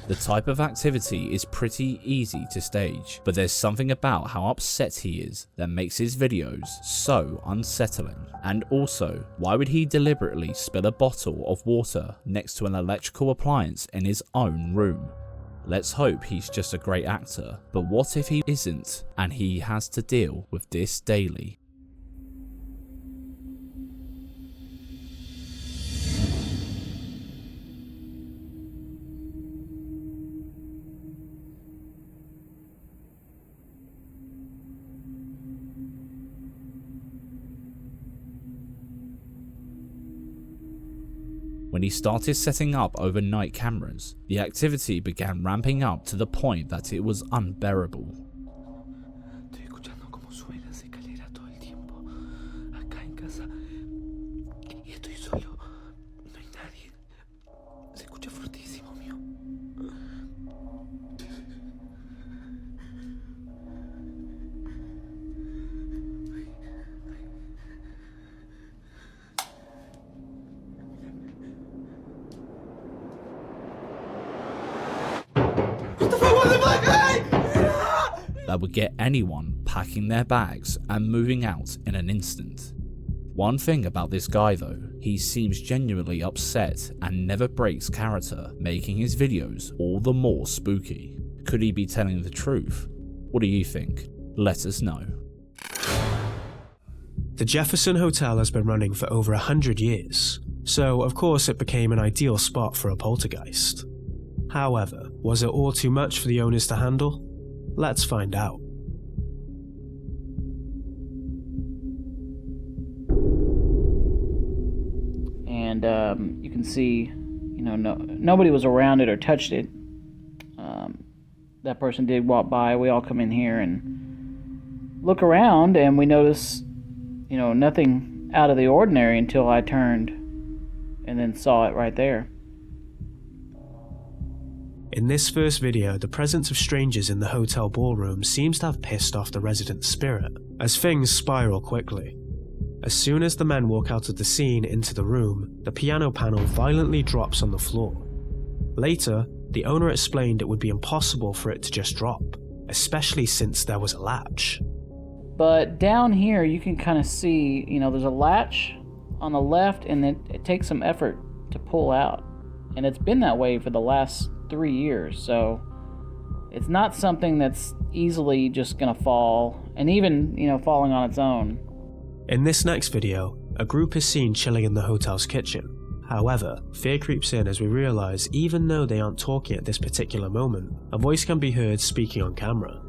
The type of activity is pretty easy to stage, but there's something about how upset he is that makes his videos so unsettling. And also, why would he deliberately spill a bottle of water next to an electrical appliance in his own room? Let's hope he's just a great actor, but what if he isn't and he has to deal with this daily? When he started setting up overnight cameras, the activity began ramping up to the point that it was unbearable. Estoy escuchando cómo suben las escaleras todo el tiempo. Acá en casa. Y estoy solo. No hay nadie. Se escucha fortísimo, mío. That would get anyone packing their bags and moving out in an instant. One thing about this guy though, he seems genuinely upset and never breaks character, making his videos all the more spooky. Could he be telling the truth? What do you think? Let us know. The Jefferson Hotel has been running for over 100 years, so of course it became an ideal spot for a poltergeist. However, was it all too much for the owners to handle? Let's find out. And you can see, nobody was around it or touched it. That person did walk by. We all come in here and look around, and we notice, nothing out of the ordinary until I turned and then saw it right there. In this first video, the presence of strangers in the hotel ballroom seems to have pissed off the resident's spirit, as things spiral quickly. As soon as the men walk out of the scene into the room, the piano panel violently drops on the floor. Later, the owner explained it would be impossible for it to just drop, especially since there was a latch. But down here, you can kind of see, there's a latch on the left, and then it takes some effort to pull out. And it's been that way for the last 3 years, so it's not something that's easily just gonna fall, and even, falling on its own. In this next video, a group is seen chilling in the hotel's kitchen. However, fear creeps in as we realise even though they aren't talking at this particular moment, a voice can be heard speaking on camera.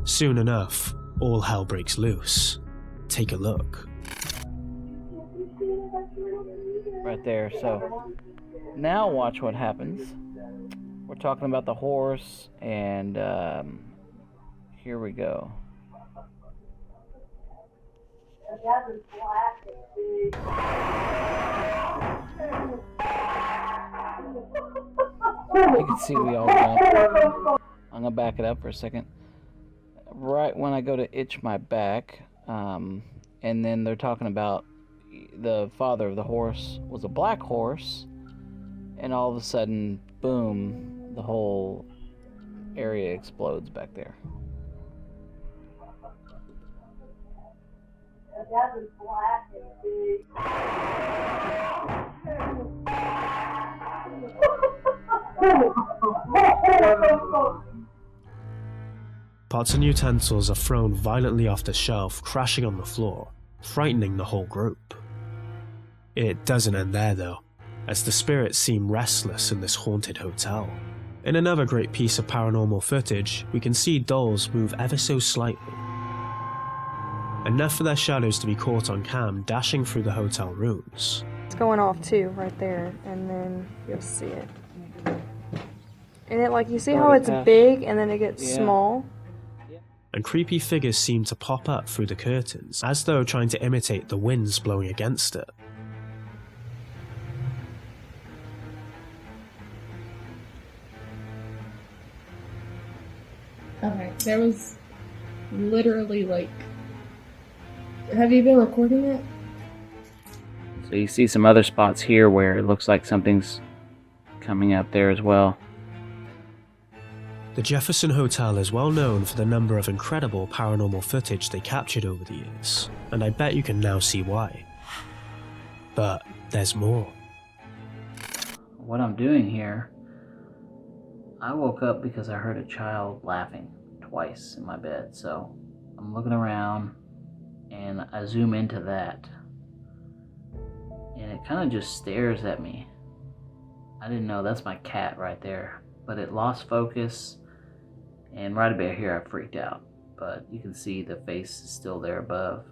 Soon enough, all hell breaks loose. Take a look. Right there, so now watch what happens. We're talking about the horse, and here we go. You can see we all jump. I'm gonna back it up for a second. Right when I go to itch my back, and then they're talking about the father of the horse was a black horse, and all of a sudden, boom, the whole area explodes back there. Pots and utensils are thrown violently off the shelf, crashing on the floor, frightening the whole group. It doesn't end there though, as the spirits seem restless in this haunted hotel. In another great piece of paranormal footage, we can see dolls move ever so slightly. Enough for their shadows to be caught on cam dashing through the hotel rooms. It's going off too, right there, and then you'll see it. And it, like, you see how it's big and then it gets small? And creepy figures seem to pop up through the curtains, as though trying to imitate the winds blowing against it. Okay, there was literally like... Have you been recording it? So you see some other spots here where it looks like something's coming up there as well. The Jefferson Hotel is well known for the number of incredible paranormal footage they captured over the years, and I bet you can now see why. But there's more. What I'm doing here, I woke up because I heard a child laughing twice in my bed, so I'm looking around and I zoom into that, and it kind of just stares at me. I didn't know that's my cat right there, but it lost focus, and right about here I freaked out, but you can see the face is still there above,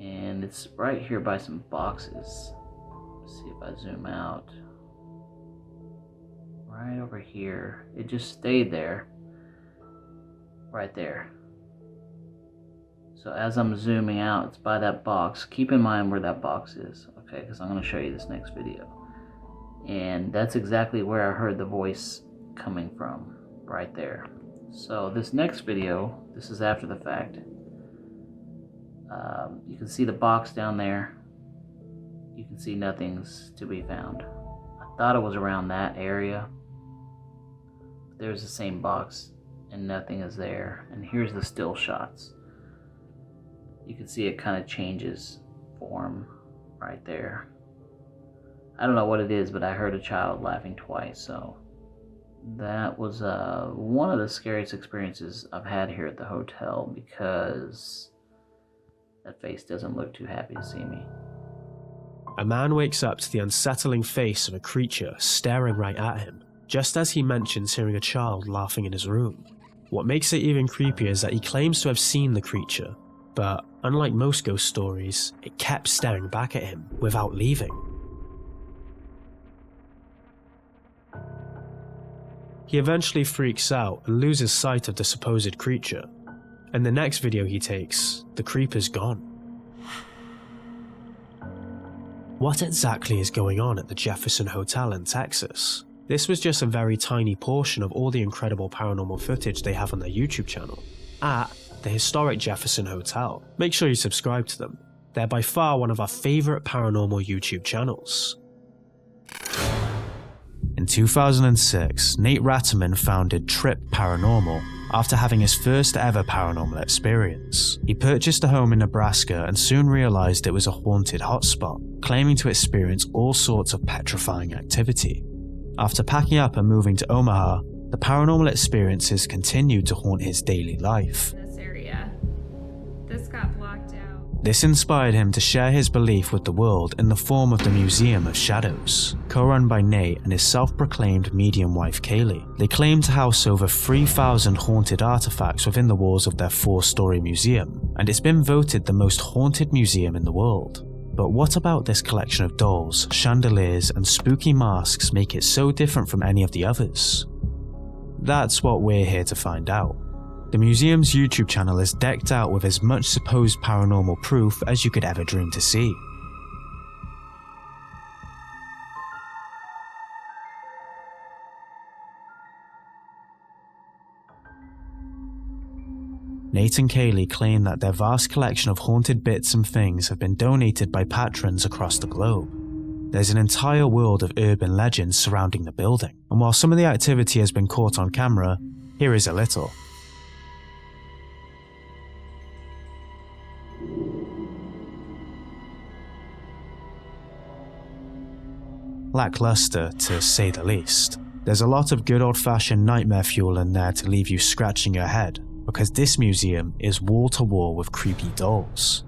and it's right here by some boxes. Let's see if I zoom out. Right over here, it just stayed there, right there. So as I'm zooming out, it's by that box. Keep in mind where that box is, okay, because I'm going to show you this next video. And that's exactly where I heard the voice coming from, right there. So this next video, this is after the fact. You can see the box down there. You can see nothing's to be found. I thought it was around that area. There's the same box and nothing is there. And here's the still shots. You can see it kind of changes form right there. I don't know what it is, but I heard a child laughing twice, so that was one of the scariest experiences I've had here at the hotel, because that face doesn't look too happy to see me. A man wakes up to the unsettling face of a creature staring right at him, just as he mentions hearing a child laughing in his room. What makes it even creepier is that he claims to have seen the creature, but unlike most ghost stories, it kept staring back at him without leaving. He eventually freaks out and loses sight of the supposed creature. In the next video he takes, the creeper's gone. What exactly is going on at the Jefferson Hotel in Texas? This was just a very tiny portion of all the incredible paranormal footage they have on their YouTube channel, at the historic Jefferson Hotel. Make sure you subscribe to them. They're by far one of our favourite paranormal YouTube channels. In 2006, Nate Ratterman founded Trip Paranormal after having his first ever paranormal experience. He purchased a home in Nebraska and soon realised it was a haunted hotspot, claiming to experience all sorts of petrifying activity. After packing up and moving to Omaha, the paranormal experiences continued to haunt his daily life. This area. This got blocked out. This inspired him to share his belief with the world in the form of the Museum of Shadows, co-run by Nate and his self-proclaimed medium wife Kaylee. They claim to house over 3,000 haunted artifacts within the walls of their 4-story museum, and it's been voted the most haunted museum in the world. But what about this collection of dolls, chandeliers, and spooky masks make it so different from any of the others? That's what we're here to find out. The museum's YouTube channel is decked out with as much supposed paranormal proof as you could ever dream to see. Nate and Kaylee claim that their vast collection of haunted bits and things have been donated by patrons across the globe. There's an entire world of urban legends surrounding the building, and while some of the activity has been caught on camera, here is a little. Lackluster, to say the least. There's a lot of good old-fashioned nightmare fuel in there to leave you scratching your head, because this museum is wall-to-wall with creepy dolls.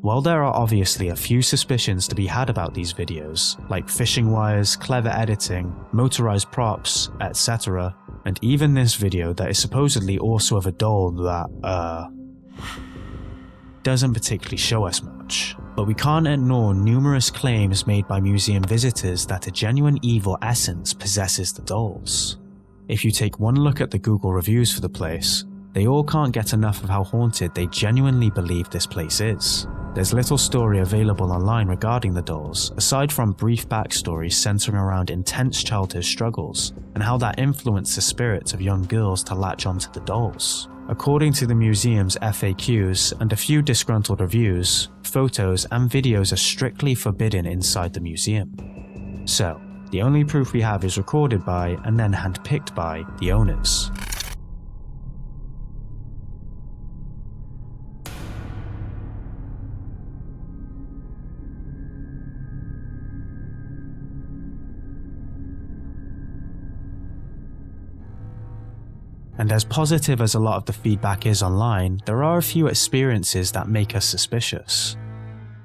While there are obviously a few suspicions to be had about these videos, like fishing wires, clever editing, motorized props, etc., and even this video that is supposedly also of a doll that, doesn't particularly show us much. But we can't ignore numerous claims made by museum visitors that a genuine evil essence possesses the dolls. If you take one look at the Google reviews for the place, they all can't get enough of how haunted they genuinely believe this place is. There's little story available online regarding the dolls, aside from brief backstories centering around intense childhood struggles and how that influenced the spirits of young girls to latch onto the dolls. According to the museum's FAQs and a few disgruntled reviews, photos and videos are strictly forbidden inside the museum. So, the only proof we have is recorded by and then handpicked by the owners. And as positive as a lot of the feedback is online, there are a few experiences that make us suspicious.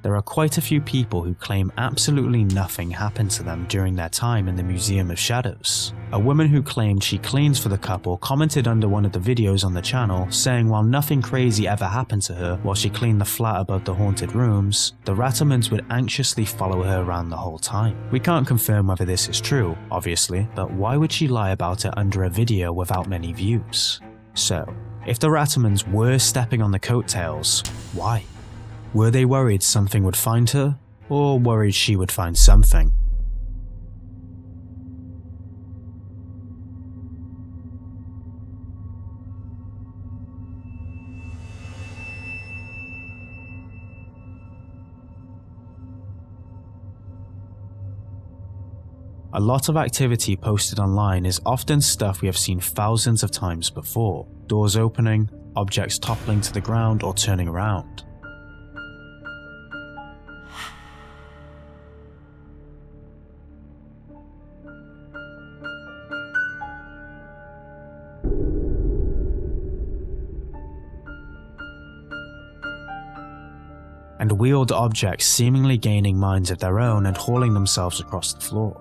There are quite a few people who claim absolutely nothing happened to them during their time in the Museum of Shadows. A woman who claimed she cleans for the couple commented under one of the videos on the channel, saying while nothing crazy ever happened to her while she cleaned the flat above the haunted rooms, the Rattermans would anxiously follow her around the whole time. We can't confirm whether this is true, obviously, but why would she lie about it under a video without many views? So, if the Rattermans were stepping on the coattails, why? Were they worried something would find her, or worried she would find something? A lot of activity posted online is often stuff we have seen thousands of times before. Doors opening, objects toppling to the ground or turning around. And wheeled objects seemingly gaining minds of their own and hauling themselves across the floor.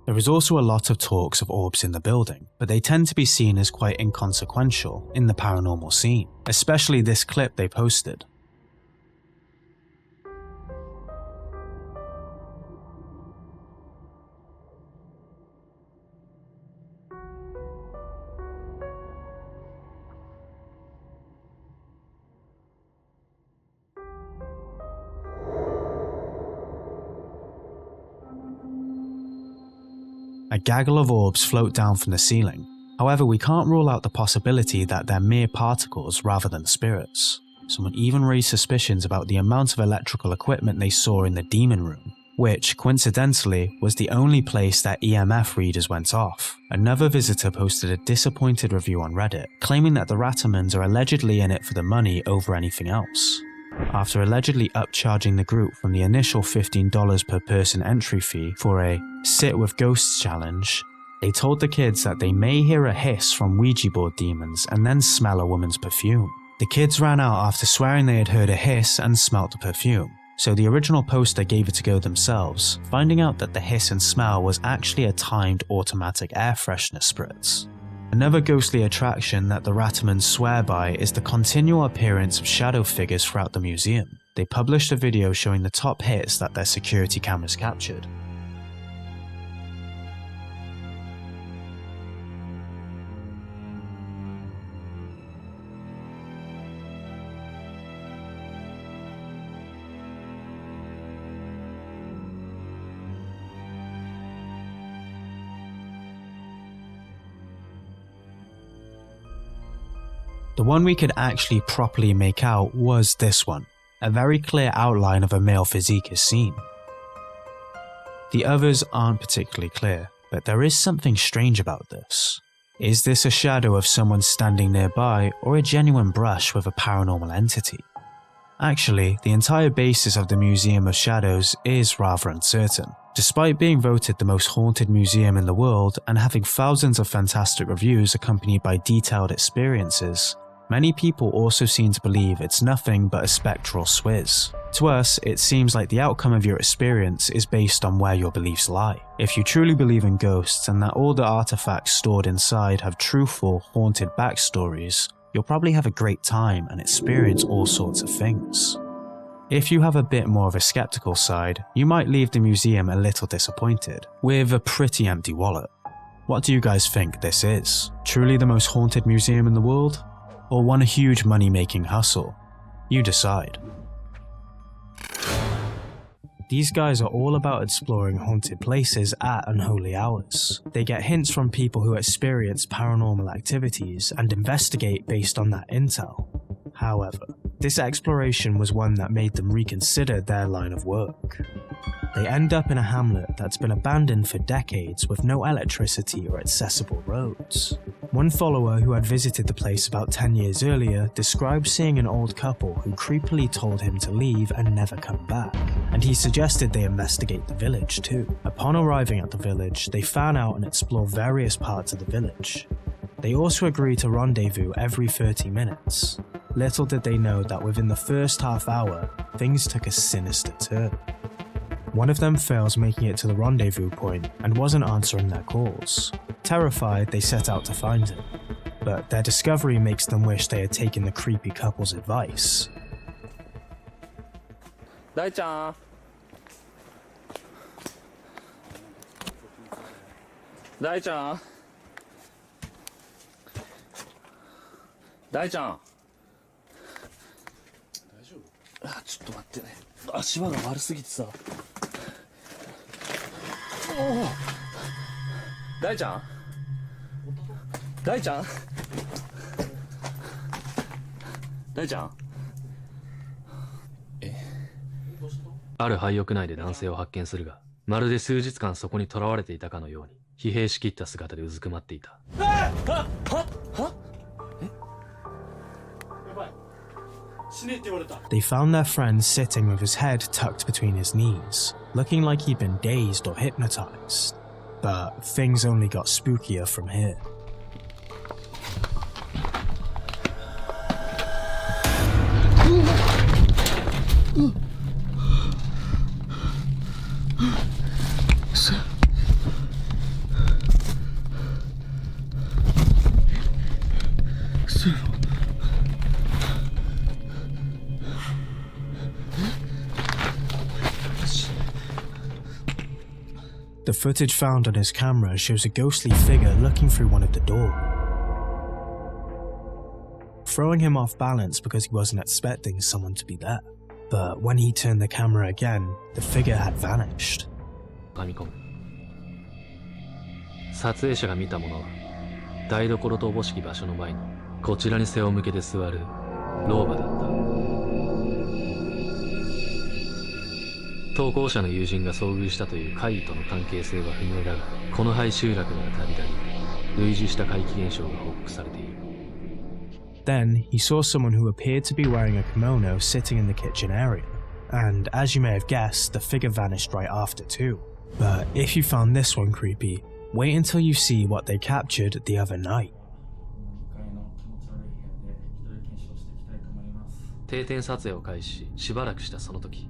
There is also a lot of talks of orbs in the building, but they tend to be seen as quite inconsequential in the paranormal scene, especially this clip they posted. A gaggle of orbs float down from the ceiling. However, we can't rule out the possibility that they're mere particles rather than spirits. Someone even raised suspicions about the amount of electrical equipment they saw in the demon room, which, coincidentally, was the only place that EMF readers went off. Another visitor posted a disappointed review on Reddit, claiming that the Rattermans are allegedly in it for the money over anything else. After allegedly upcharging the group from the initial $15 per person entry fee for a Sit with Ghosts challenge, they told the kids that they may hear a hiss from Ouija board demons and then smell a woman's perfume. The kids ran out after swearing they had heard a hiss and smelt the perfume, so the original poster gave it a go themselves, finding out that the hiss and smell was actually a timed automatic air freshener spritz. Another ghostly attraction that the Rattermans swear by is the continual appearance of shadow figures throughout the museum. They published a video showing the top hits that their security cameras captured. The one we could actually properly make out was this one. A very clear outline of a male physique is seen. The others aren't particularly clear, but there is something strange about this. Is this a shadow of someone standing nearby or a genuine brush with a paranormal entity? Actually, the entire basis of the Museum of Shadows is rather uncertain. Despite being voted the most haunted museum in the world and having thousands of fantastic reviews accompanied by detailed experiences, many people also seem to believe it's nothing but a spectral swizz. To us, it seems like the outcome of your experience is based on where your beliefs lie. If you truly believe in ghosts and that all the artifacts stored inside have truthful, haunted backstories, you'll probably have a great time and experience all sorts of things. If you have a bit more of a skeptical side, you might leave the museum a little disappointed, with a pretty empty wallet. What do you guys think this is? Truly the most haunted museum in the world? Or one huge money-making hustle? You decide. These guys are all about exploring haunted places at unholy hours. They get hints from people who experience paranormal activities and investigate based on that intel. However, this exploration was one that made them reconsider their line of work. They end up in a hamlet that's been abandoned for decades with no electricity or accessible roads. One follower who had visited the place about 10 years earlier described seeing an old couple who creepily told him to leave and never come back, and he suggested they investigate the village too. Upon arriving at the village, they fan out and explore various parts of the village. They also agreed to rendezvous every 30 minutes. Little did they know that within the first half hour, things took a sinister turn. One of them fails making it to the rendezvous point and wasn't answering their calls. Terrified, they set out to find him, but their discovery makes them wish they had taken the creepy couple's advice. Dai-chan. Dai-chan. Dai-chan. ちょっと待ってね。足場が悪すぎてさ。おお。大ちゃん？大ちゃん？大ちゃん？ある廃屋内で男性を発見するが、まるで数日間そこに囚われていたかのように、疲弊しきった姿でうずくまっていた。They found their friend sitting with his head tucked between his knees, looking like he'd been dazed or hypnotized. But things only got spookier from here. The footage found on his camera shows a ghostly figure looking through one of the doors, throwing him off balance because he wasn't expecting someone to be there. But when he turned the camera again, the figure had vanished. 撮影者が見たものは、台所とおぼしき場所の前にこちらに背を向けて座る老婆だった。投稿者の友人が遭遇したという怪異との関係性は不明だが、この廃集落ではたびたび類似した怪奇現象が報告されている。Then he saw someone who appeared to be wearing a kimono sitting in the kitchen area, and as you may have guessed, the figure vanished right after too. But if you found this one creepy, wait until you see what they captured the other night. 定点撮影を開始し、しばらくしたその時、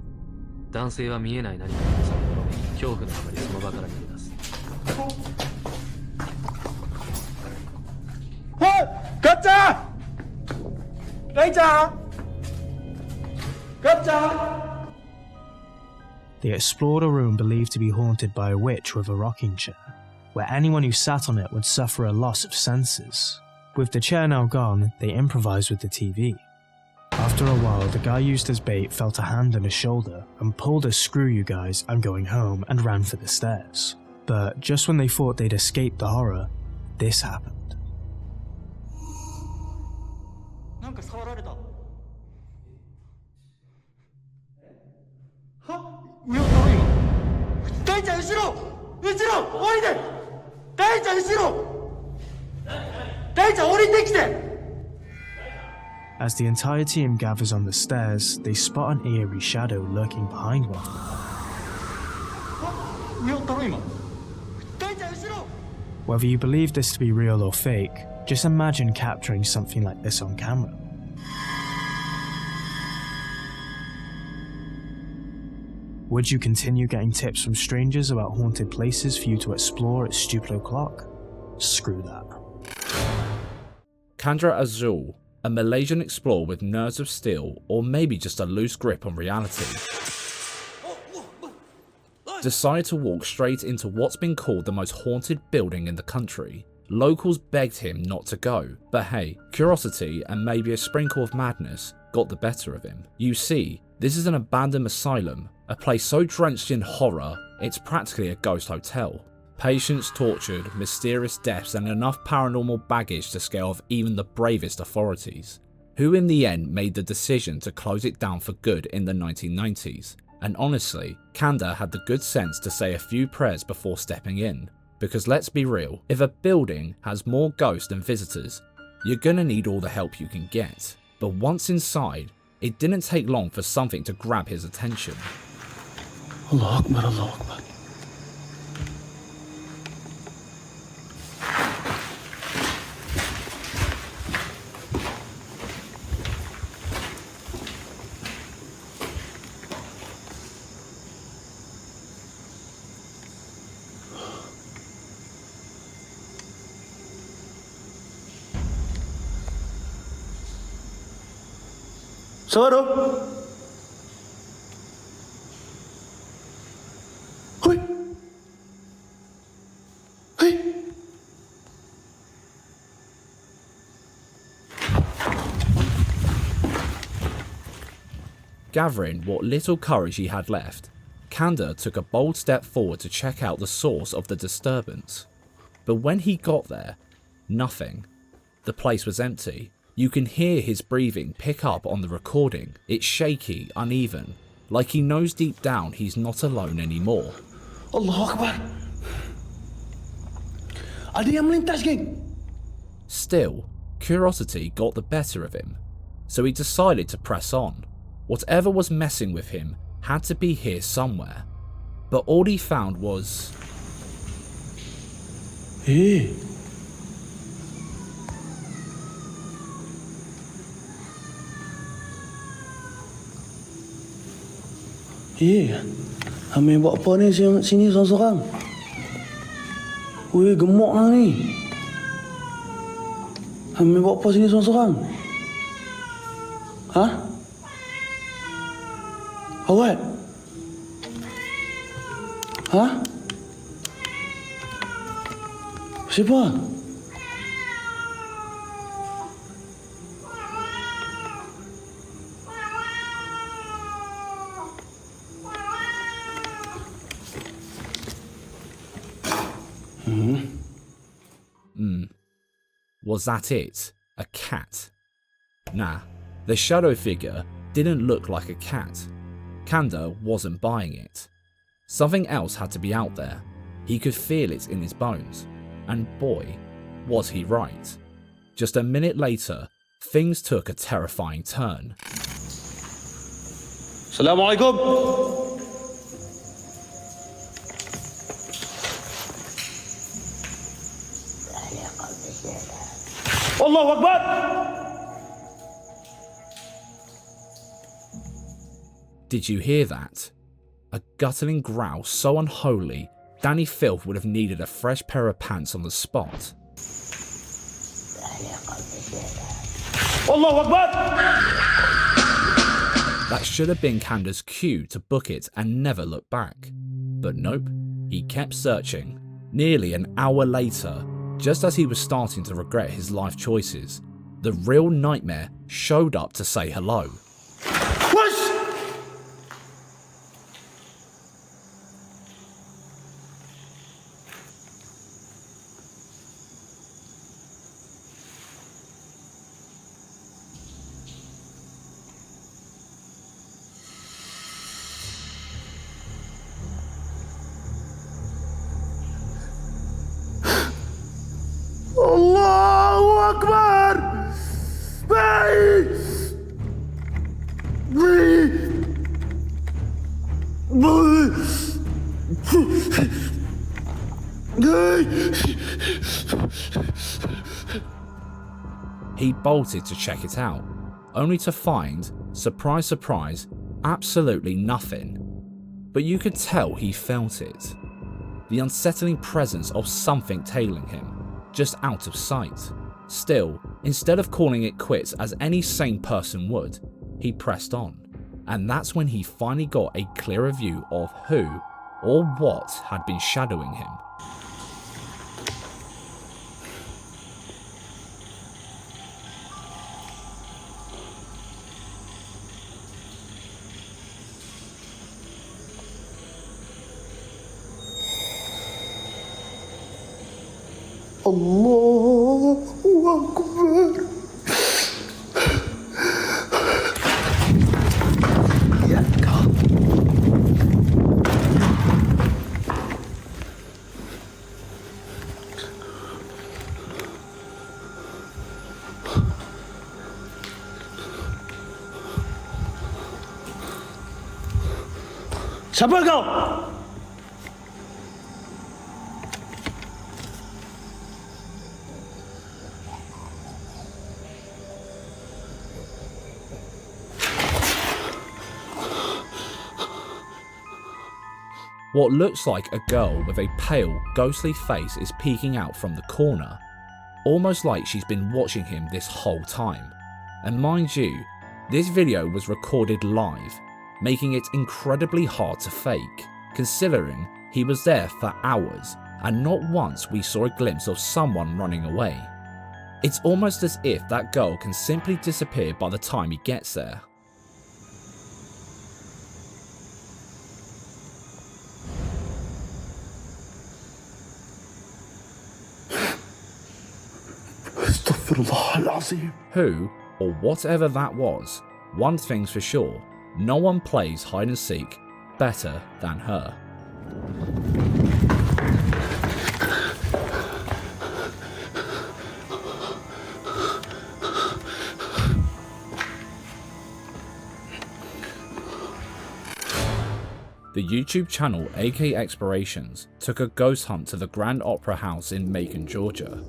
男性は見えない何かに挟まれ、恐怖のあまりその場から逃げ出す。ガッチャー！ライちゃん！ガッチャー！ They explored a room believed to be haunted by a witch with a rocking chair, where anyone who sat on it would suffer a loss of senses. With the chair now gone, they improvised with the TV. After a while, the guy used as bait felt a hand on his shoulder and pulled a "screw you guys, I'm going home" and ran for the stairs. But just when they thought they'd escaped the horror, this happened. か触られた。は？上を取ろ今。大ちゃん後ろ！後ろ！降りて！大ちゃん後ろ！大ちゃん降りてきて！ As the entire team gathers on the stairs, they spot an eerie shadow lurking behind one. 上を取ろ今。大ちゃん後ろ！ Whether you believe this to be real or fake, just imagine capturing something like this on camera. Would you continue getting tips from strangers about haunted places for you to explore at stupid o'clock? Screw that. Chandra Azul, a Malaysian explorer with nerves of steel or maybe just a loose grip on reality, decided to walk straight into what's been called the most haunted building in the country. Locals begged him not to go, but hey, curiosity and maybe a sprinkle of madness got the better of him. You see, this is an abandoned asylum, a place so drenched in horror, it's practically a ghost hotel. Patients tortured, mysterious deaths and enough paranormal baggage to scare off even the bravest authorities, who in the end made the decision to close it down for good in the 1990s. And honestly, Kanda had the good sense to say a few prayers before stepping in. Because let's be real, if a building has more ghosts than visitors, you're gonna need all the help you can get. But once inside, it didn't take long for something to grab his attention. Allah Akbar, Allah Akbar. Soro. Hui. Hui. Gathering what little courage he had left, Kanda took a bold step forward to check out the source of the disturbance. But when he got there, nothing. The place was empty. You can hear his breathing pick up on the recording. It's shaky, uneven, like he knows deep down he's not alone anymore. Allah Akbar. Ada yang melintas, geng. Still, curiosity got the better of him, so he decided to press on. Whatever was messing with him had to be here somewhere, but all he found was... Hey. Ambil buat apa ni sini seorang-seorang? Weh, gemuk lah ni. Ambil buat apa sini seorang-seorang? Hah? Awak? Hah? Siapa? Was that it? A cat? Nah, the shadow figure didn't look like a cat. Kanda wasn't buying it. Something else had to be out there. He could feel it in his bones. And boy, was he right. Just a minute later, things took a terrifying turn. Assalamu alaikum. Allahu Akbar! Did you hear that? A guttural growl so unholy, Danny Filth would have needed a fresh pair of pants on the spot. Allahu Akbar! That should have been Kanda's cue to book it and never look back. But nope, he kept searching. Nearly an hour later, just as he was starting to regret his life choices, the real nightmare showed up to say hello. Allahu Akbar! He bolted to check it out, only to find, surprise surprise, absolutely nothing. But you could tell he felt it. The unsettling presence of something tailing him, just out of sight. Still, instead of calling it quits as any sane person would, he pressed on. And that's when he finally got a clearer view of who or what had been shadowing him. Allahu Akbar. Siapa kau? What looks like a girl with a pale, ghostly face is peeking out from the corner, almost like she's been watching him this whole time. And mind you, this video was recorded live, making it incredibly hard to fake, considering he was there for hours and not once we saw a glimpse of someone running away. It's almost as if that girl can simply disappear by the time he gets there. Who, or whatever that was, one thing's for sure, no one plays hide and seek better than her. The YouTube channel AK Explorations took a ghost hunt to the Grand Opera House in Macon, Georgia.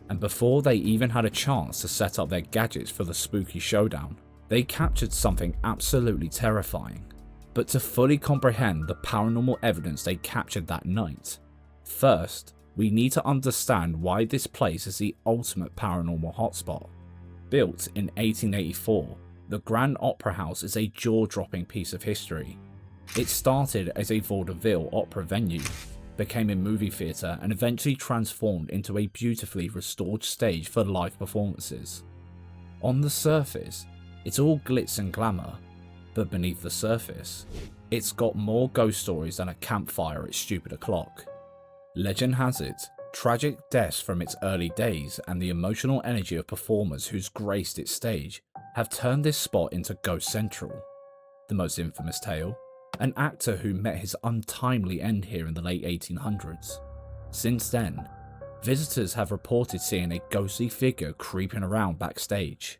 And before they even had a chance to set up their gadgets for the spooky showdown, they captured something absolutely terrifying. But to fully comprehend the paranormal evidence they captured that night, first, we need to understand why this place is the ultimate paranormal hotspot. Built in 1884, the Grand Opera House is a jaw-dropping piece of history. It started as a vaudeville opera venue, became a movie theatre, and eventually transformed into a beautifully restored stage for live performances. On the surface, it's all glitz and glamour, but beneath the surface, it's got more ghost stories than a campfire at stupid o'clock. Legend has it, tragic deaths from its early days and the emotional energy of performers who's graced its stage have turned this spot into Ghost Central. The most infamous tale, an actor who met his untimely end here in the late 1800s. Since then, visitors have reported seeing a ghostly figure creeping around backstage.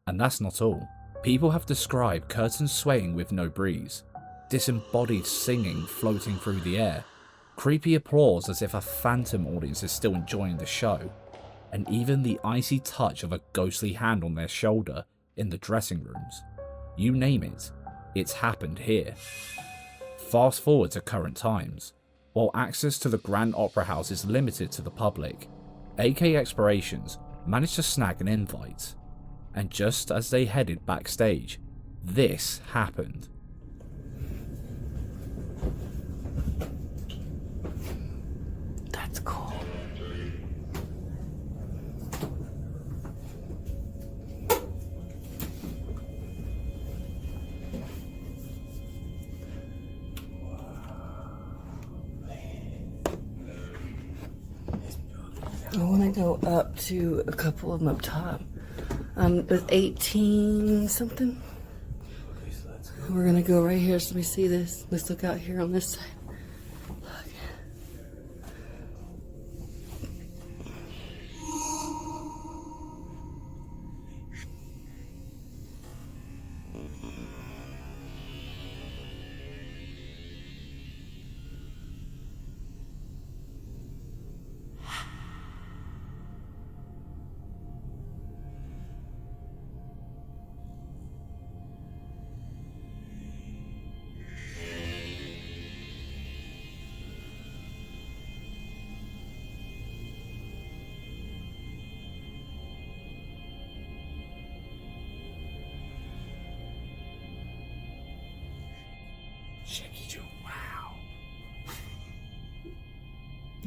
And that's not all. People have described curtains swaying with no breeze, disembodied singing floating through the air, creepy applause as if a phantom audience is still enjoying the show, and even the icy touch of a ghostly hand on their shoulder in the dressing rooms. You name it, it's happened here. Fast forward to current times. While access to the Grand Opera House is limited to the public, AK Explorations managed to snag an invite. And just as they headed backstage, this happened. That's cool. I want to go up to a couple of them up top. With 18 something. We're gonna go right here so we see this. Let's look out here on this side. Look.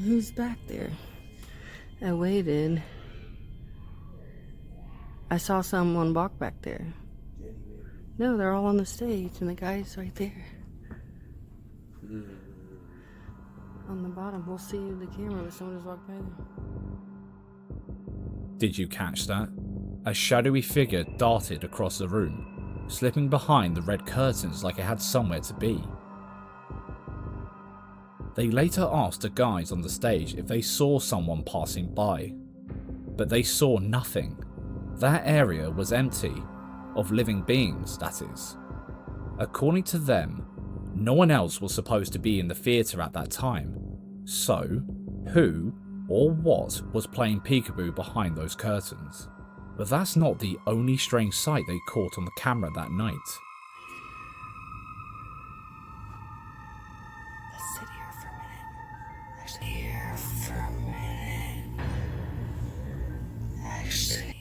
Who's back there? I waited. I saw someone walk back there. No, they're all on the stage, and the guy's right there. On the bottom, we'll see the camera, but someone just walked by there. Did you catch that? A shadowy figure darted across the room, slipping behind the red curtains like it had somewhere to be. They later asked the guys on the stage if they saw someone passing by, but they saw nothing. That area was empty, of living beings, that is. According to them, no one else was supposed to be in the theatre at that time, so who or what was playing peekaboo behind those curtains? But that's not the only strange sight they caught on the camera that night. Let's sit here for a minute. Actually, here for a minute. Actually,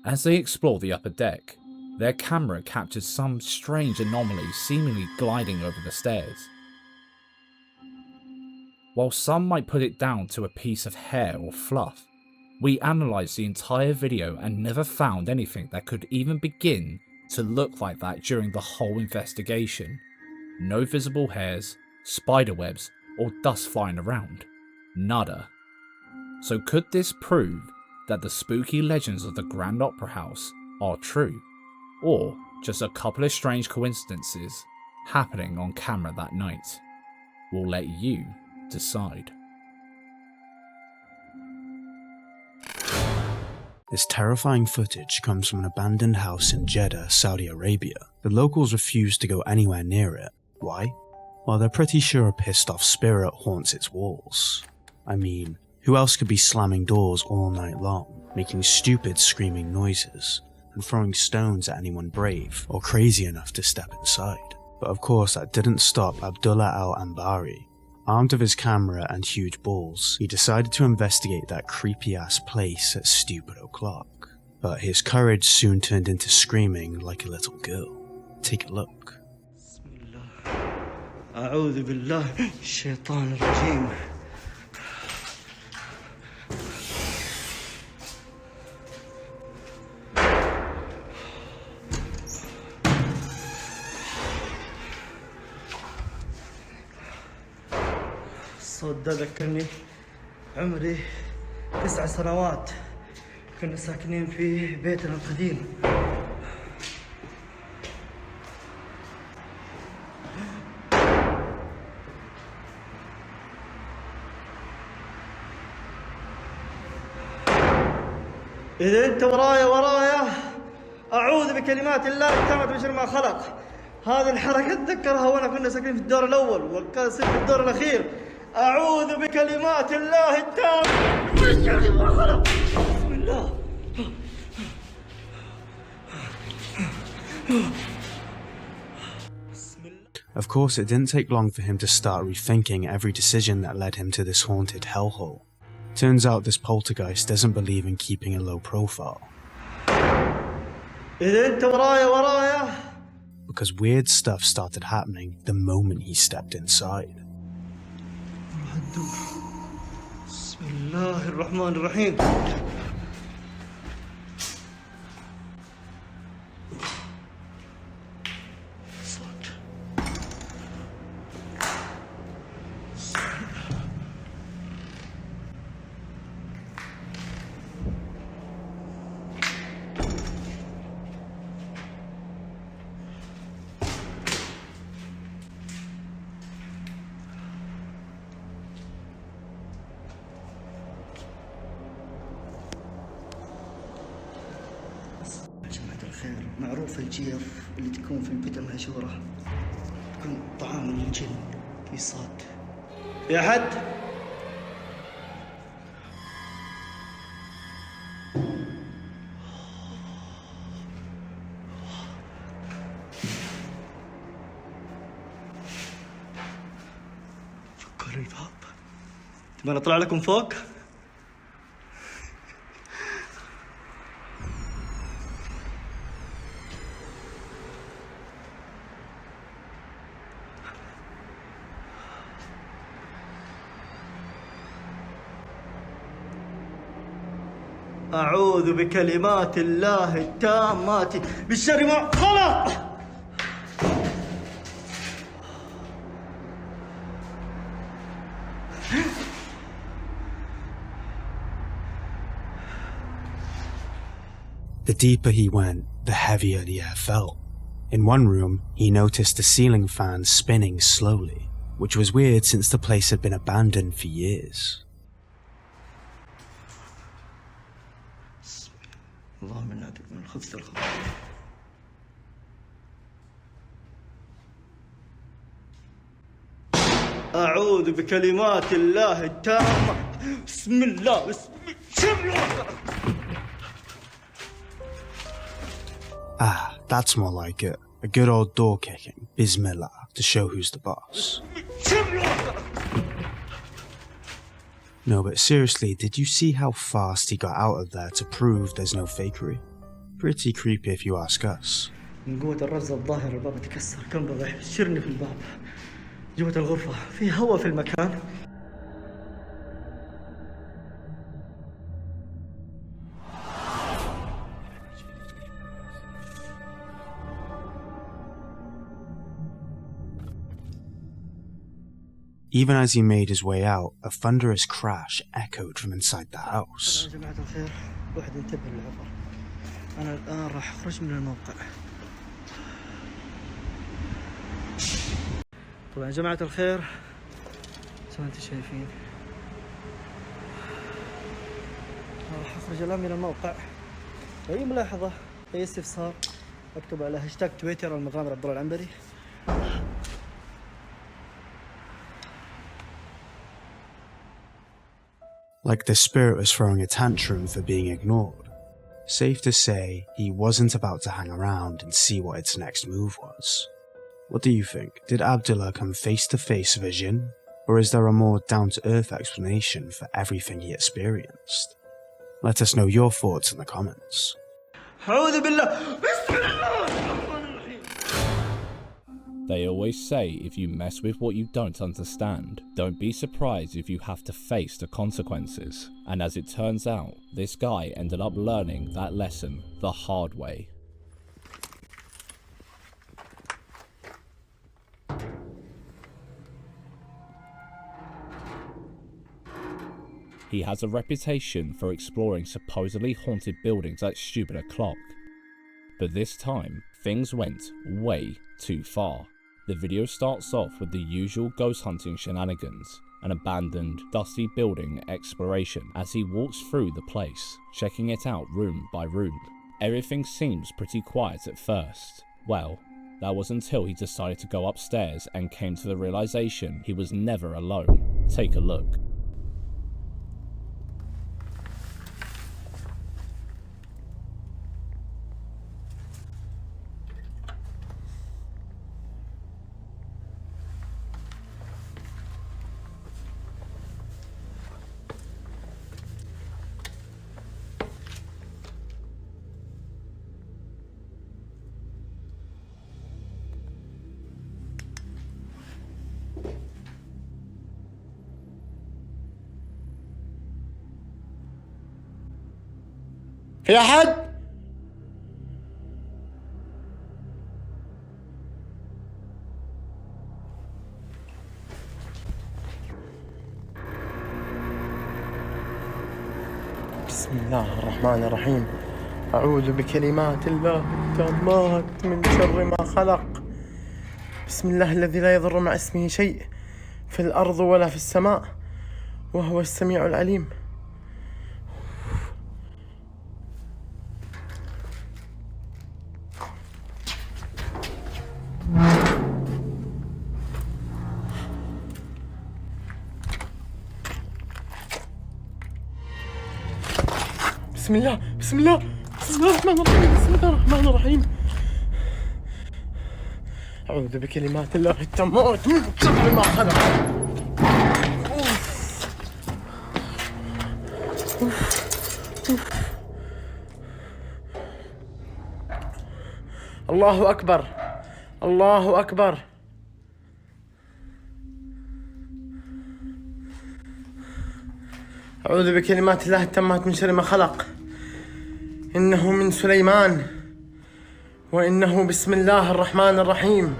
As they explore the upper deck, their camera captures some strange anomaly seemingly gliding over the stairs. While some might put it down to a piece of hair or fluff, we analysed the entire video and never found anything that could even begin to look like that during the whole investigation. No visible hairs, spiderwebs, or dust flying around. Nada. So could this prove that the spooky legends of the Grand Opera House are true, or just a couple of strange coincidences happening on camera that night? We'll let you decide. This terrifying footage comes from an abandoned house in Jeddah, Saudi Arabia. The locals refuse to go anywhere near it. Why? Well, they're pretty sure a pissed off spirit haunts its walls. I mean, who else could be slamming doors all night long, making stupid screaming noises, and throwing stones at anyone brave or crazy enough to step inside? But of course that didn't stop Abdullah Al-Ambari. Armed with his camera and huge balls, he decided to investigate that creepy ass place at stupid o'clock. But his courage soon turned into screaming like a little girl. Take a look. أعوذ بالله الشيطان الرجيم. الصوت ده ذكرني عمري 9 سنوات. كنا ساكنين في بيتنا القديم. إذا أنت ورايا أعوذ بكلمات الله التامة من شر ما خلق. هذه الحركة أتذكرها وأنا كنا ساكنين في الدور الأول وكان في الدور الأخير. أعوذ بكلمات الله التامة من شر ما خلق. بسم الله. Of course, it didn't take long for him to start rethinking every decision that led him to this haunted hellhole. Turns out this poltergeist doesn't believe in keeping a low profile. إذا أنت ورايا Because weird stuff started happening the moment he stepped inside. بسم الله الرحمن الرحيم. معروف الجيف اللي تكون في البيت المهجورة تكون طعام للجن يصاد. يا حد فكر الباب تبغى نطلع لكم فوق؟ أعوذ بكلمات الله التامات من شر ما خلق. The deeper he went, the heavier the air felt. In one room, he noticed the ceiling fan spinning slowly, which was weird since the place had been abandoned for years. اللهم إنا نعوذ من الخبث والخبث. أعوذ بكلمات الله التامة. بسم الله بسم الله. Ah, that's more like it. A good old door kicking, Bismillah, to show who's the boss. No, but seriously, did you see how fast he got out of there to prove there's no fakery? Pretty creepy if you ask us. من قوة الرز الظاهر الباب تكسر، كان بغى يحشرني في الباب. جوة الغرفة في هواء في المكان. Even as he made his way out, a thunderous crash echoed from inside the house. يا جماعة الخير، واحد انتبه للعبر. أنا الآن راح أخرج من الموقع. طبعا يا جماعة الخير، زي ما انتم شايفين، راح أخرج الآن من الموقع. أي ملاحظة، أي استفسار، اكتب على هاشتاج تويتر المغامرة عبد الله العنبري. Like the spirit was throwing a tantrum for being ignored. Safe to say, he wasn't about to hang around and see what its next move was. What do you think? Did Abdullah come face to face with a jinn? Or is there a more down-to-earth explanation for everything he experienced? Let us know your thoughts in the comments. They always say if you mess with what you don't understand, don't be surprised if you have to face the consequences. And as it turns out, this guy ended up learning that lesson the hard way. He has a reputation for exploring supposedly haunted buildings at stupid o'clock. But this time, things went way too far. The video starts off with the usual ghost hunting shenanigans, an abandoned, dusty building exploration as he walks through the place, checking it out room by room. Everything seems pretty quiet at first. Well, that was until he decided to go upstairs and came to the realization he was never alone. Take a look. في أحد؟ بسم الله الرحمن الرحيم. أعوذ بكلمات الله التامات من شر ما خلق. بسم الله الذي لا يضر مع اسمه شيء في الأرض ولا في السماء وهو السميع العليم. بسم الله بسم الله بسم الله الرحمن الرحيم. بسم الله الرحمن الرحيم. أعوذ بكلمات الله التامات من شر ما خلق. الله أكبر الله أكبر. أعوذ بكلمات الله التامات من شر ما خلق. إنه من سليمان وإنه بسم الله الرحمن الرحيم.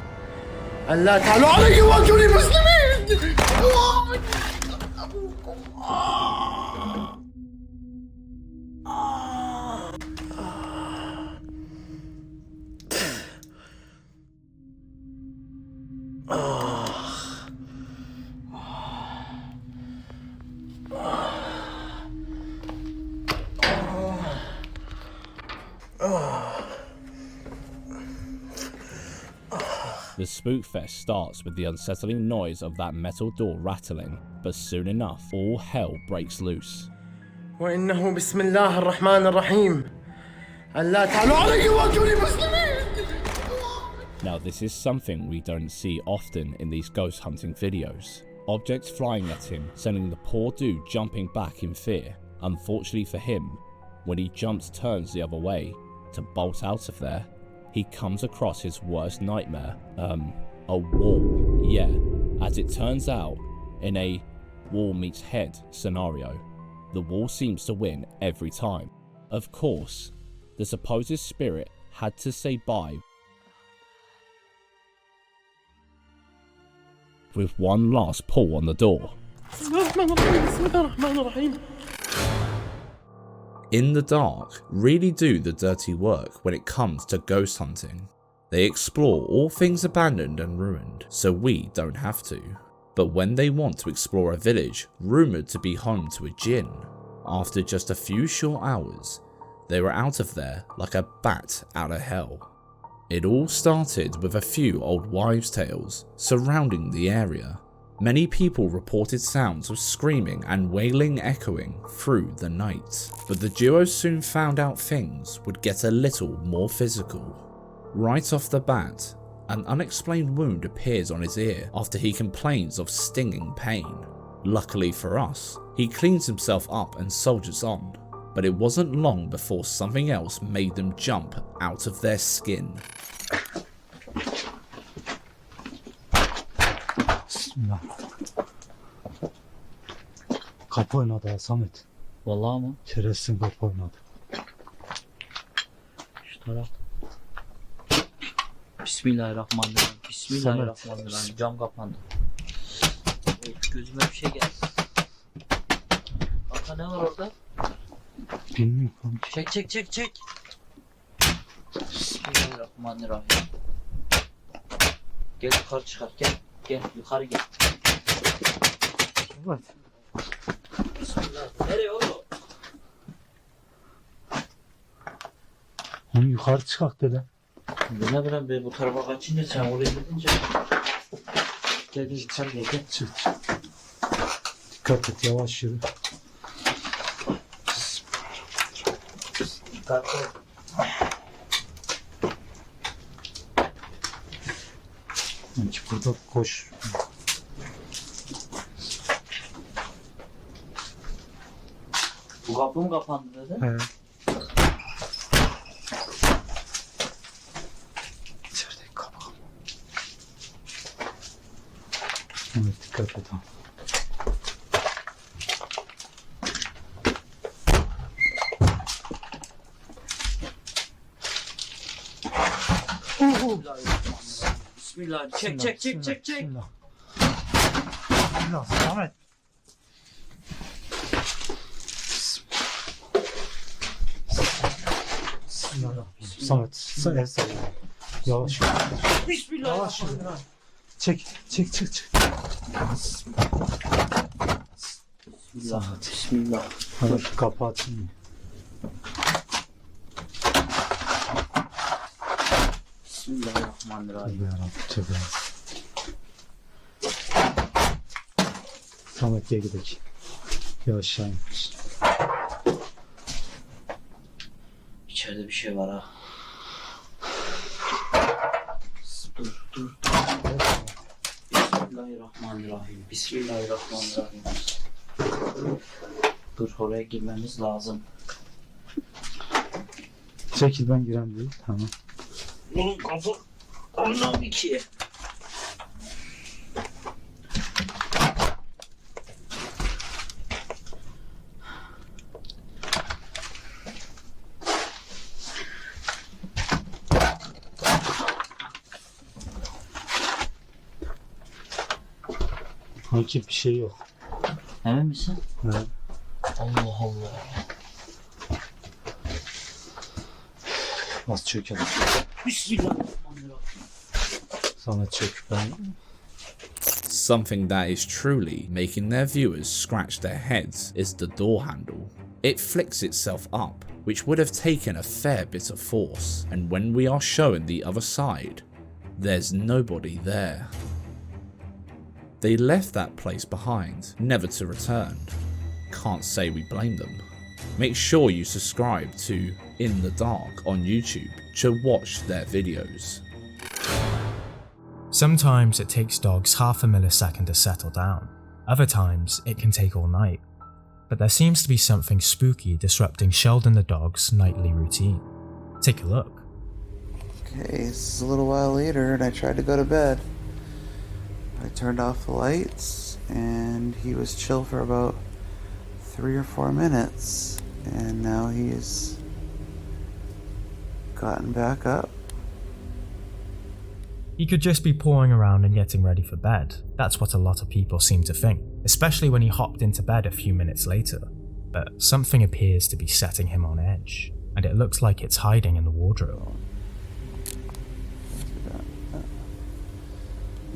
ألا تعلوا علي وأتوني مسلمين. The spookfest starts with the unsettling noise of that metal door rattling, but soon enough, all hell breaks loose. وإنه بسم الله الرحمن الرحيم. ألا تعلوا علي وأتوني مسلمين. Now this is something we don't see often in these ghost hunting videos. Objects flying at him, sending the poor dude jumping back in fear. Unfortunately for him, when he turns the other way to bolt out of there, he comes across his worst nightmare. A wall. Yeah, as it turns out, in a wall meets head scenario, the wall seems to win every time. Of course, the supposed spirit had to say bye with one last pull on the door. In the dark really do the dirty work when it comes to ghost hunting. They explore all things abandoned and ruined, so we don't have to. But when they want to explore a village rumoured to be home to a jinn, after just a few short hours, they were out of there like a bat out of hell. It all started with a few old wives' tales surrounding the area. Many people reported sounds of screaming and wailing echoing through the night, but the duo soon found out things would get a little more physical. Right off the bat, an unexplained wound appears on his ear after he complains of stinging pain. Luckily for us, he cleans himself up and soldiers on, but it wasn't long before something else made them jump out of their skin. Kapı oynadı ha Samet. Vallahi mı? Şerefsin kapı oynadı. Şu taraf. Bismillahirrahmanirrahim. Bismillahirrahmanirrahim. Cam kapandı. Gözüme bir şey geldi. Kanka ne var orada? Bilmiyorum. Çek. Bismillahirrahmanirrahim. Gel yukarı çıkar. Gel yukarı gel. Evet. Bismillah. Nereye oğlum? Onu yukarı çıkak dedi. Ne bileyim be, bu tarafa kaçınca sen oraya gidince. Gel yukarı gel. Çık. Dikkat et, yavaş yürü. Dikkatli ol. Hiç burada koş. Bu kapı mı kapandı dedi? Evet. İçerideki kapı. Evet, dikkat et. Bismillah. Çek. Bismillah. Samet. Bismillah. Samet. Yavaş. Bismillah. Yavaş. Çek. Bismillah. Hadi kapı açın. Bismillahirrahmanirrahim. Tövbe. Samet'e gidelim. Yavaş in. İçeride bir şey var ha. Dur. Bismillahirrahmanirrahim. Dur oraya girmemiz lazım. Çekil ben girem değil. Tamam. Bunun kapı anlam ikiye. Sanki bir şey yok. Emin misin? Evet. Allah Allah. Nasıl çökelim? Bismillahirrahmanirrahim. Sana çök ben. Something that is truly making their viewers scratch their heads is the door handle. It flicks itself up, which would have taken a fair bit of force, and when we are shown the other side, there's nobody there. They left that place behind, never to return. Can't say we blame them. Make sure you subscribe to In the Dark on YouTube to watch their videos. Sometimes it takes dogs half a millisecond to settle down. Other times it can take all night. But there seems to be something spooky disrupting Sheldon the dog's nightly routine. Take a look. Okay, this is a little while later and I tried to go to bed. I turned off the lights and he was chill for about 3 or 4 minutes, and now he's gotten back up. He could just be pawing around and getting ready for bed. That's what a lot of people seem to think, especially when he hopped into bed a few minutes later. But something appears to be setting him on edge, and it looks like it's hiding in the wardrobe.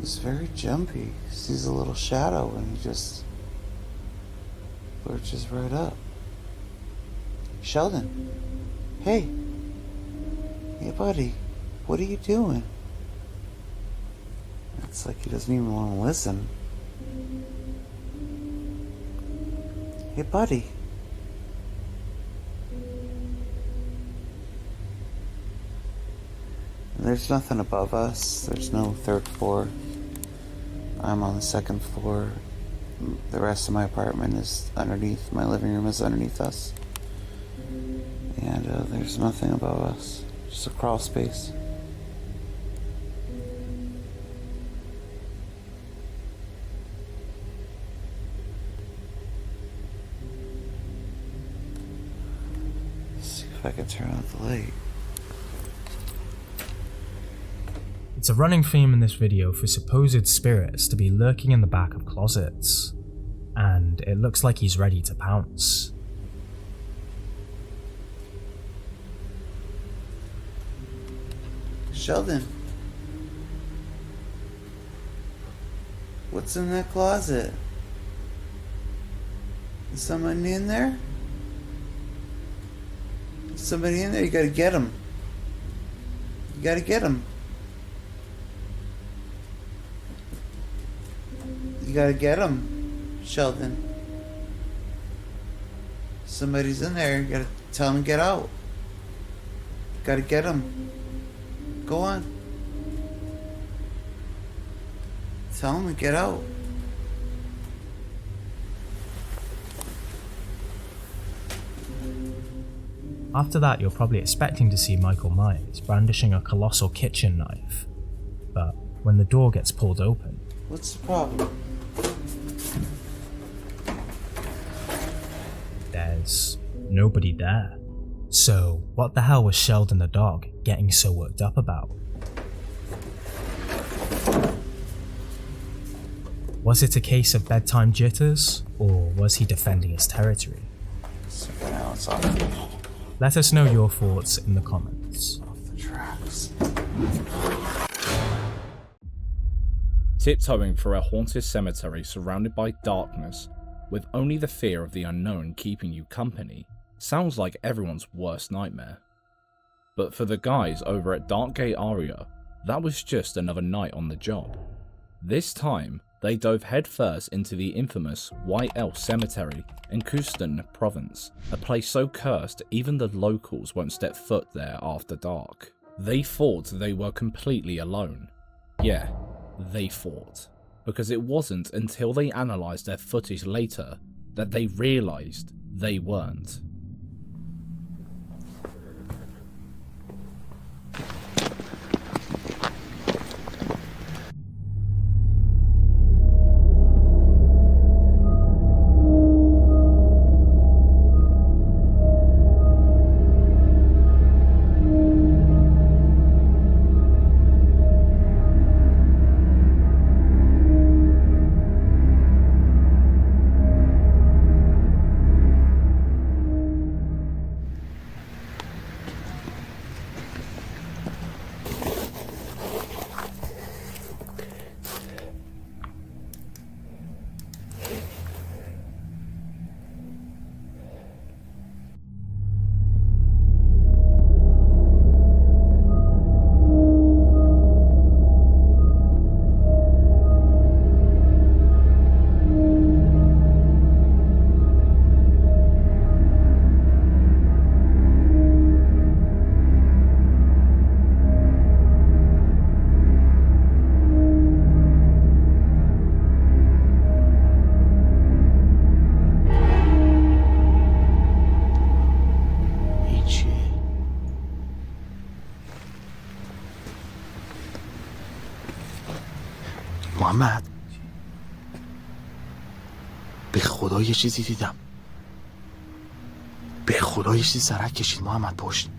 He's very jumpy. He sees a little shadow and he just lurches right up. Sheldon, hey. Hey buddy, what are you doing? It's like he doesn't even want to listen. Hey buddy. There's nothing above us. There's no 3rd floor. I'm on the 2nd floor. The rest of my apartment is underneath. My living room is underneath us. And there's nothing above us. Just a crawl space. Let's see if I can turn on the light. It's a running theme in this video for supposed spirits to be lurking in the back of closets, and it looks like he's ready to pounce. Sheldon, what's in that closet? Is someone in there? Is somebody in there? You gotta get him. You gotta get him. You gotta get him, Sheldon. Somebody's in there. You gotta tell him to get out. You gotta get him. Go on. Tell him to get out. After that, you're probably expecting to see Michael Myers brandishing a colossal kitchen knife, but when the door gets pulled open... What's the problem? There's nobody there. So, what the hell was Sheldon the dog getting so worked up about? Was it a case of bedtime jitters, or was he defending his territory? So now it's off. Let us know your thoughts in the comments. Off the tracks. Tiptoeing through a haunted cemetery surrounded by darkness, with only the fear of the unknown keeping you company, sounds like everyone's worst nightmare. But for the guys over at Darkgate Aria, that was just another night on the job. This time, they dove headfirst into the infamous White Elf Cemetery in Kustan Province, a place so cursed even the locals won't step foot there after dark. They thought they were completely alone. Yeah, they thought. Because it wasn't until they analysed their footage later that they realised they weren't. محمد به خدا یه چیزی دیدم. به خدا یه چیزی سرک کشید محمد پشت.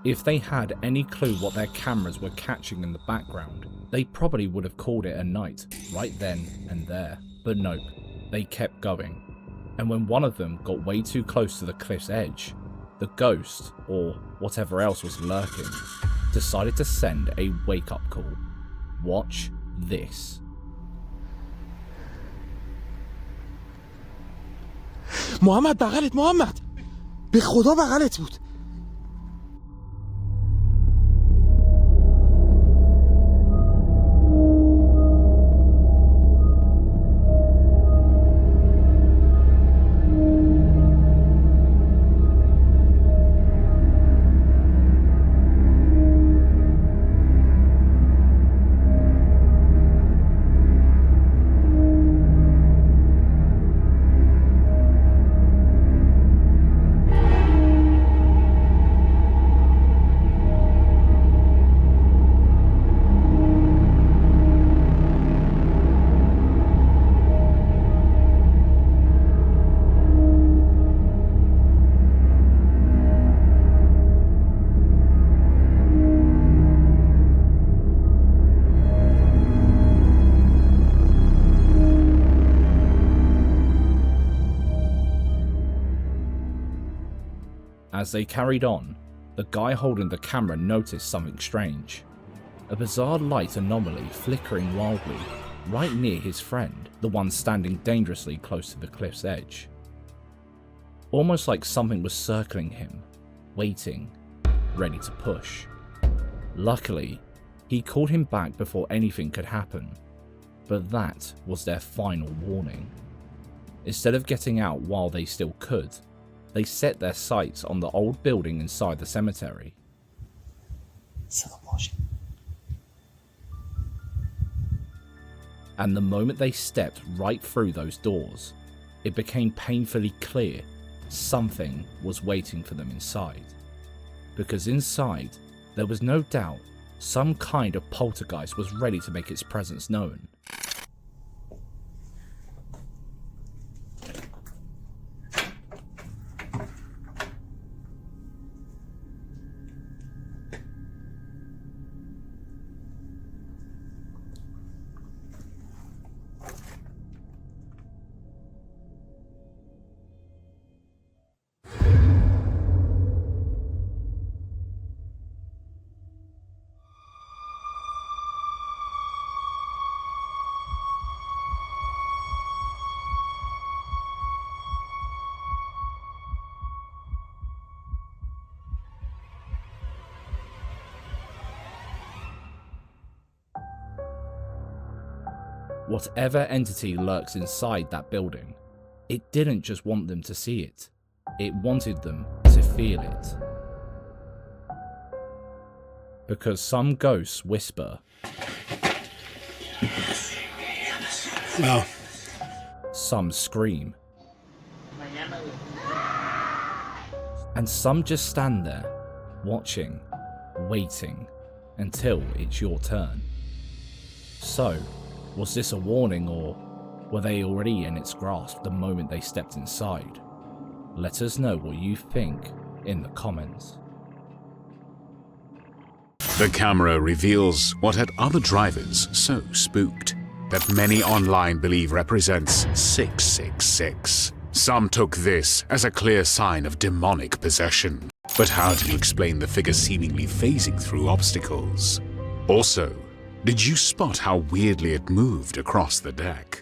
If they had any clue what their cameras were catching in the background, they probably would have called it a night, right then and there. But nope, they kept going. And when one of them got way too close to the cliff's edge, the ghost, or whatever else was lurking, decided to send a wake-up call. Watch this. محمد بغلت محمد، به خدا بغلت بود. As they carried on, the guy holding the camera noticed something strange. A bizarre light anomaly flickering wildly right near his friend, the one standing dangerously close to the cliff's edge. Almost like something was circling him, waiting, ready to push. Luckily, he called him back before anything could happen, but that was their final warning. Instead of getting out while they still could, they set their sights on the old building inside the cemetery. And the moment they stepped right through those doors, it became painfully clear something was waiting for them inside. Because inside, there was no doubt some kind of poltergeist was ready to make its presence known. Whatever entity lurks inside that building, it didn't just want them to see it, it wanted them to feel it. Because some ghosts whisper. No. Some scream. And some just stand there, watching, waiting, until it's your turn. So, was this a warning, or were they already in its grasp the moment they stepped inside? Let us know what you think in the comments. The camera reveals what had other drivers so spooked that many online believe represents 666. Some took this as a clear sign of demonic possession. But how do you explain the figure seemingly phasing through obstacles? Also, did you spot how weirdly it moved across the deck?